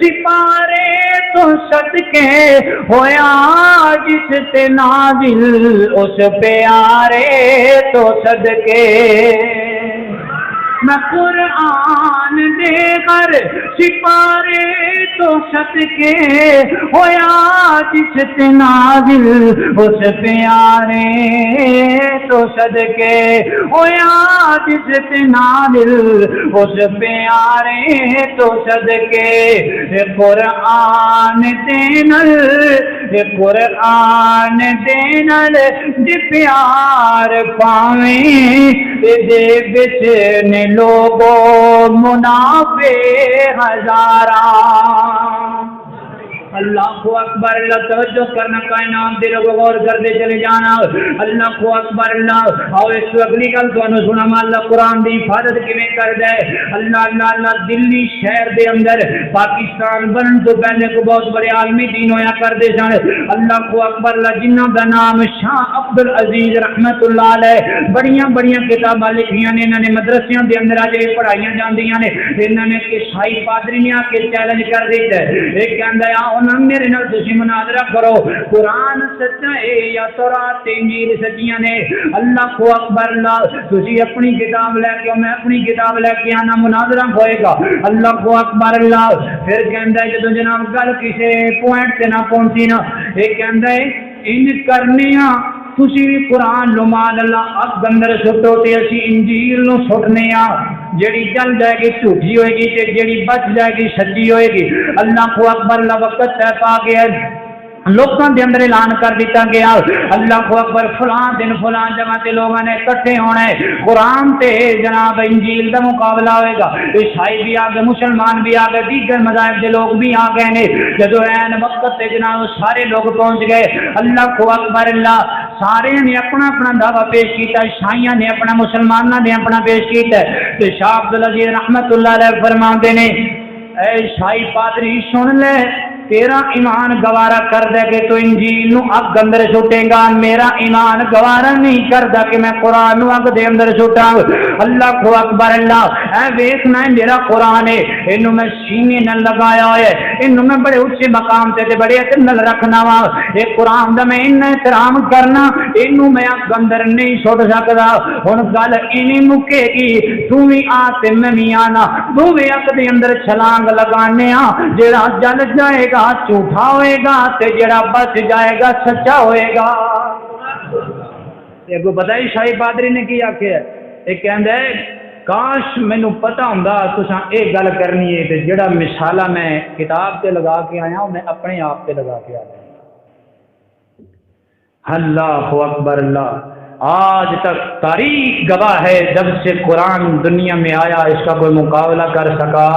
سپارے تو تو صدقے ہویا جس تے نازل اس پیارے تو صدقے میں قرآن دے کر سپارے تو صدقے ہویا جس تے نازل اس پیارے تو صدقے ہویا جس تے نازل اس پیارے تو صدقے قرآن دینل قرآن دینل دی پیار پاویں دے بچ نے لوگو منافع ہزاراں اللہ کو اکبر اللہ توجہ کرنا کائنات دے لوگوں غور کرتے چلے جانا اللہ کو اکبر اللہ اور اس اگلی گل تو سنا اللہ قرآن دی حفاظت کیویں کر دے اللہ اللہ اللہ دلی شہر دے اندر پاکستان بنن تو پہلے کو بہت بڑے عالمی دین ہویا کرتے سن اللہ کو اکبر اللہ جنہاں دا نام شاہ عبد العزیز رحمت اللہ علیہ بڑیاں بڑیاں کتاباں لکھیاں نے انہاں نے مدرسیاں دے اندر اج پڑھائیاں جاندیاں نے انہاں نے کہ شاہی پادری نے آ کے چیلنج کر دیتا ہے ایک کہندا ہے میرے نال تسی مناظرہ کرو قرآن سچا ہے یا تورات انجیل سچیاں نے اللہ کو اکبر اللہ تسی اپنی کتاب لے کے میں اپنی کتاب لے کے آنا مناظرہ ہوئے گا اللہ کو اکبر اللہ پھر کہندا ہے جدوں جناب گل کسے پوائنٹ تے نہ پہنچی نا یہ کہندا ہے انج کرنے ہاں تسی بھی قرآن نو مان اللہ اگ اندر سٹو تے اسی انجیل نو سٹنے آ جیڑی چل جائے گی جھوٹی ہوئے گی تے جیڑی بچ جائے گی سچی ہوئے گی اللہ کو اکبر اللہ وقت طے پا گیا لوگوں کے اندر اعلان کر دیتا گیا اللہ کو اکبر فلاں دن فلاں جگہ تے لوگوں نے اکٹھے ہونا ہے قرآن تے جناب انجیل کا مقابلہ ہوئے گا عیسائی بھی آ گئے مسلمان بھی آ گئے دیگر مذاہب کے لوگ بھی آ گئے نے جدو این وقت تے جناب سارے لوگ پہنچ گئے اللہ کو اکبر اللہ سارے نے اپنا اپنا دعویٰ پیش کیتا عیسائیاں نے اپنا مسلمانوں نے اپنا پیش کیتا تے شاہ عبد العزیز رحمت اللہ علیہ فرماندے نے اے عیسائی پادری سن لے تیرا ایمان گوارا کر دے کہ تو انجیل نو اگ اندر چھوٹے گا میرا ایمان گوارا نہیں کردا کہ میں قرآن نو اگ دے اندر چھوٹاں اللہ کو اکبر اللہ اے ویکھنا ہے میرا قرآن ہے اینو میں سینے نال لگایا ہے اینو میں بڑے اونچے مقام تے بڑے عزت نال رکھنا وا اے قرآن دا میں اننا احترام کرنا اینو میں اگ اندر نہیں چھوڑ سکدا ہن گل اینی مکے گی تو وی آ تے میں وی آنا دو وی اگ دے اندر چھلانگ لگانے آ جڑا جل جائے گا جھوٹا ہوئے گا تے جڑا بچ جائے گا سچا ہوئے گا کو پتہ ہی شاہی پادری نے کی آکھیا ہے کہندا ہے کاش مینوں پتہ ہوندا تساں اے گل کرنی ہے تے جڑا مثالہ میں کتاب تے لگا کے آیا ہوں میں اپنے آپ تے لگا کے آیا اللہ اکبر اللہ آج تک تاریخ گواہ ہے جب سے قرآن دنیا میں آیا اس کا کوئی مقابلہ کر سکا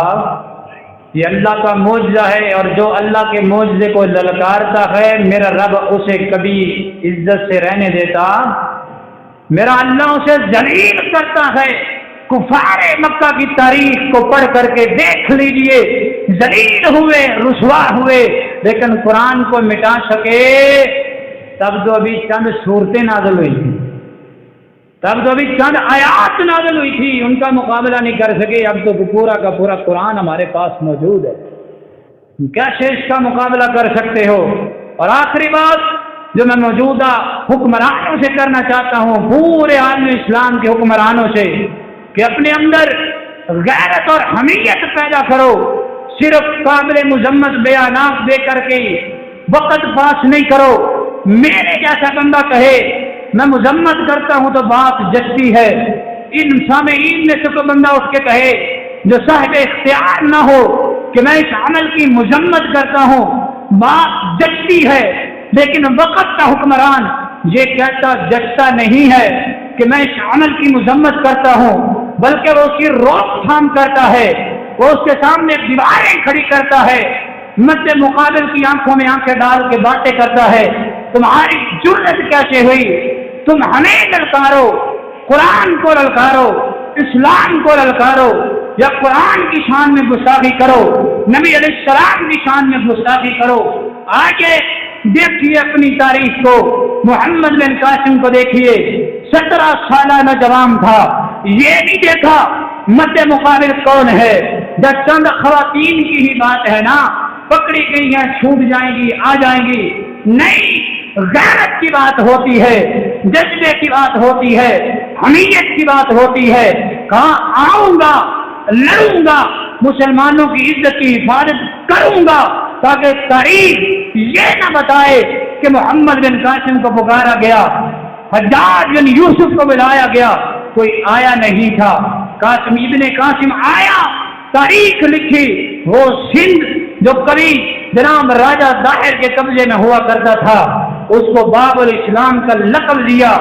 یہ اللہ کا معجزہ ہے اور جو اللہ کے معجزے کو للکارتا ہے میرا رب اسے کبھی عزت سے رہنے دیتا میرا اللہ اسے ذلیل کرتا ہے کفار مکہ کی تاریخ کو پڑھ کر کے دیکھ لیجئے ذلیل ہوئے رسوا ہوئے لیکن قرآن کو مٹا سکے تب تو ابھی چند صورتیں نازل ہوئی تھی تب تو ابھی چند آیات نازل ہوئی تھی ان کا مقابلہ نہیں کر سکے اب تو پورا کا پورا قرآن ہمارے پاس موجود ہے کیسے اس کا مقابلہ کر سکتے ہو اور آخری بات جو میں موجودہ حکمرانوں سے کرنا چاہتا ہوں پورے عالم اسلام کے حکمرانوں سے کہ اپنے اندر غیرت اور حمیت پیدا کرو صرف قابل مذمت بیانات دے کر کے وقت پاس نہیں کرو میرے جیسا بندہ کہے میں مذمت کرتا ہوں تو بات جچتی ہے ان سامعین میں سے کوئی بندہ اٹھ کے کہے جو صاحب اختیار نہ ہو کہ میں اس عمل کی مذمت کرتا ہوں بات جچتی ہے لیکن وقت کا حکمران یہ کہتا جچتا نہیں ہے کہ میں اس عمل کی مذمت کرتا ہوں بلکہ وہ اس کی روک تھام کرتا ہے وہ اس کے سامنے دیواریں کھڑی کرتا ہے مد مقابل کی آنکھوں میں آنکھیں ڈال کے باتیں کرتا ہے تمہاری جرأت کیسے ہوئی تم ہمیں للکارو قرآن کو للکارو اسلام کو للکارو یا قرآن کی شان میں گستاخی کرو نبی علیہ السلام کی شان میں گستاخی کرو آگے دیکھیے اپنی تاریخ کو محمد بن قاسم کو دیکھیے 17 سالہ نوجوان تھا یہ نہیں دیکھا مد مقابل کون ہے جب چند خواتین کی ہی بات ہے نا پکڑی گئی ہیں چھوٹ جائیں گی، آ جائیں گی، نہیں، غیرت کی بات ہوتی ہے، جذبے کی بات ہوتی ہے، حمیت کی بات ہوتی ہے، کہاں آؤں گا، لڑوں گا، مسلمانوں کی عزت کی حفاظت کروں گا، تاکہ تاریخ یہ نہ بتائے کہ محمد بن قاسم کو پکارا گیا، حجاج بن یوسف کو بلایا گیا، کوئی آیا نہیں تھا، قاسم ابن قاسم آیا، تاریخ لکھی، وہ سندھ جو کبھی جناب راجہ ظاہر کے قبضے میں ہوا کرتا تھا، اس کو باب الاسلام کا لقب دیا،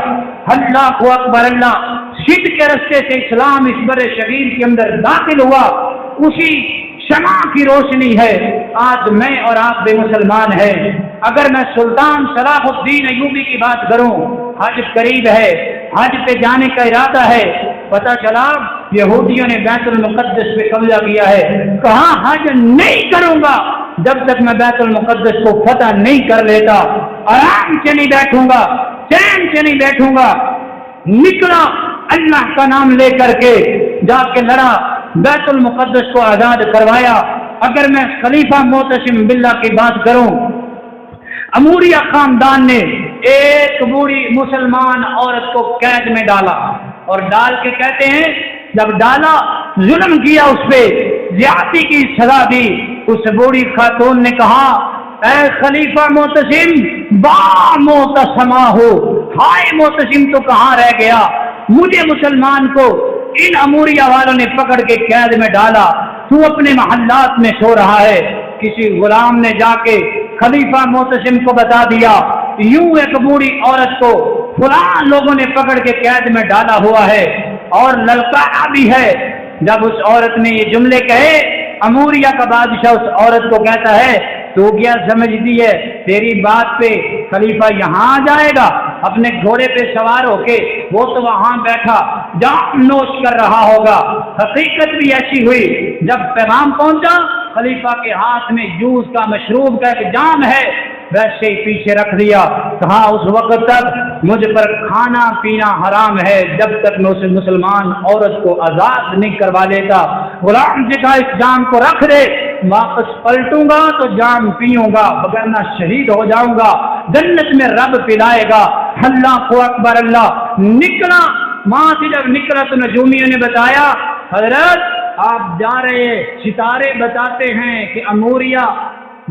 اللہ اکبر اللہ، سندھ کے رستے سے اسلام اس بر صغیر کے اندر داخل ہوا، اسی شمع کی روشنی ہے آج میں اور آپ بے مسلمان ہیں۔ اگر میں سلطان صلاح الدین ایوبی کی بات کروں، حج قریب ہے، حج پہ جانے کا ارادہ ہے، پتہ چلا یہودیوں نے بیت المقدس پہ قبضہ کیا ہے، کہاں حج نہیں کروں گا جب تک میں بیت المقدس کو فتح نہیں کر لیتا، آرام سے نہیں بیٹھوں گا، چین سے نہیں بیٹھوں گا، نکلا اللہ کا نام لے کر کے، جا کے لڑا، بیت المقدس کو آزاد کروایا۔ اگر میں خلیفہ معتصم باللہ کی بات کروں، اموریہ خاندان نے ایک بوڑھی مسلمان عورت کو قید میں ڈالا، اور ڈال کے کہتے ہیں جب ڈالا ظلم کیا، اس پہ زیادتی کی سزا دی، اس بوڑھی خاتون نے کہا اے خلیفہ معتصم با معتصمہ ہو، ہائے معتصم تو کہاں رہ گیا، مجھے مسلمان کو ان اموریہ والوں نے پکڑ کے قید میں ڈالا، تو اپنے محلات میں سو رہا ہے۔ کسی غلام نے جا کے خلیفہ معتصم کو بتا دیا یوں ایک بوڑھی عورت کو فلاں لوگوں نے پکڑ کے قید میں ڈالا ہوا ہے اور للکارا بھی ہے۔ جب اس عورت نے یہ جملے کہے، اموریہ کا بادشاہ اس عورت کو کہتا ہے تو کیا سمجھتی ہے تیری بات پہ خلیفہ یہاں آ جائے گا اپنے گھوڑے پہ سوار ہو کے، وہ تو وہاں بیٹھا جام نوش کر رہا ہوگا۔ حقیقت بھی ایسی ہوئی، جب پیغام پہنچا خلیفہ کے ہاتھ میں جوس کا مشروب کا ایک جام ہے، ویسے ہی پیچھے رکھ دیا، کہا اس وقت تک مجھ پر کھانا پینا حرام ہے جب تک میں اس مسلمان عورت کو آزاد نہیں کروا لیتا۔ غلام سے کہا اس جام کو رکھ دے، واپس پلٹوں گا تو جام پیوں گا، وگرنہ شہید ہو جاؤں گا، جنت میں رب پلائے گا۔ اللہ اکبر اللہ، نکلا، ماں سے جب نکلا تو نجومیوں نے بتایا حضرت آپ جا رہے، ستارے بتاتے ہیں کہ اموریہ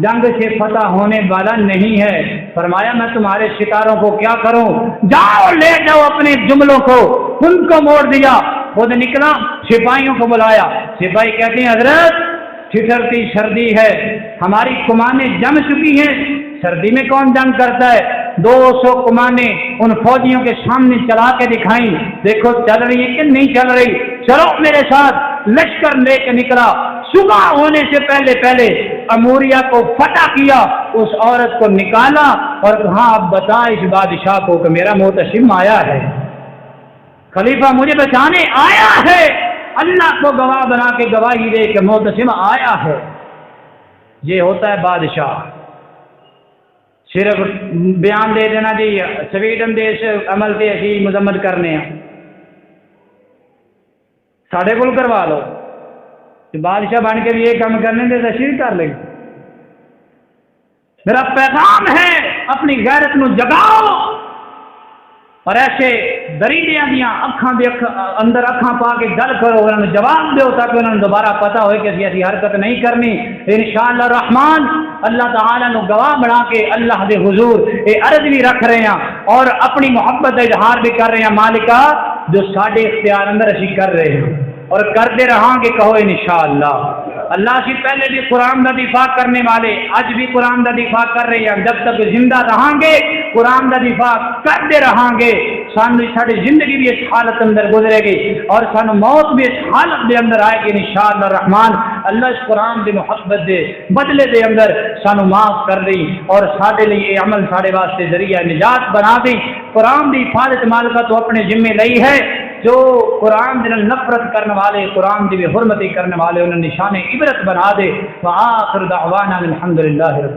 جنگ سے فتح ہونے والا نہیں ہے۔ فرمایا میں تمہارے ستاروں کو کیا کروں، جاؤ لے جاؤ اپنے جملوں کو، ان کو موڑ دیا۔ خود نکلا، سپاہیوں کو بلایا، سپاہی کہتے ہیں حضرت ٹھٹھرتی سردی ہے، ہماری کمانیں جم چکی ہیں، سردی میں کون جنگ کرتا ہے؟ 200 کمانیں ان فوجیوں کے سامنے چلا کے دکھائیں، دیکھو چل رہی ہے کہ نہیں چل رہی، چلو میرے ساتھ۔ لشکر لے کے نکلا، صبح ہونے سے پہلے پہلے اموریہ کو فتح کیا، اس عورت کو نکالا اور کہا اب بتا اس بادشاہ کو کہ میرا معتصم آیا ہے، خلیفہ مجھے بچانے آیا ہے، اللہ کو گواہ بنا کے گواہی دے کہ معتصم آیا ہے۔ یہ ہوتا ہے بادشاہ، صرف بیان دے دینا جی سویڈن دیش عمل سے اسی مذمت کرنے ہیں، ساڑھے کل کروا لو، بادشاہ بن کے بھی یہ کام کرنے دے تشہیر کر لیں۔ میرا پیغام ہے اپنی غیرت نو جگاؤ، اور ایسے دریدیاں دیاں اکھاں دے اندر اکھاں پا کے گل کرو، انہوں نے جواب دو تاکہ انہوں نے دوبارہ پتہ ہوئے کہ ایسی حرکت نہیں کرنی۔ انشاءاللہ الرحمن اللہ تعالیٰ نو گواہ بنا کے اللہ دے حضور یہ عرض بھی رکھ رہے ہیں اور اپنی محبت کا اظہار بھی کر رہے ہیں، مالکہ جو ساڈے اختیار اندر اسی کر رہے ہیں اور کرتے رہاں گے، کہو انشاءاللہ۔ اللہ سے پہلے بھی قرآن کا دفاع کرنے والے آج بھی قرآن کا دفاع کر رہے ہیں، جب تک زندہ رہاں گے قرآن کا دفاع کرتے رہاں گے۔ ساری زندگی بھی اس حالت اندر گزرے گی اور سانو موت بھی اس حالت دے اندر آئے گی انشاءاللہ الرحمن۔ اللہ اس قرآن دی محبت دے بدلے دے اندر سانو معاف کر دی اور سارے لیے یہ عمل سارے واسطے ذریعہ نجات بنا دی۔ قرآن دی حفاظت مالکہ تو اپنے ذمے لئی ہے، جو قرآن دے نفرت کرنے والے، قرآن دی حرمتی کرنے والے انہیں نشان عبرت بنا دے۔ وآخر دعوانا الحمدللہ۔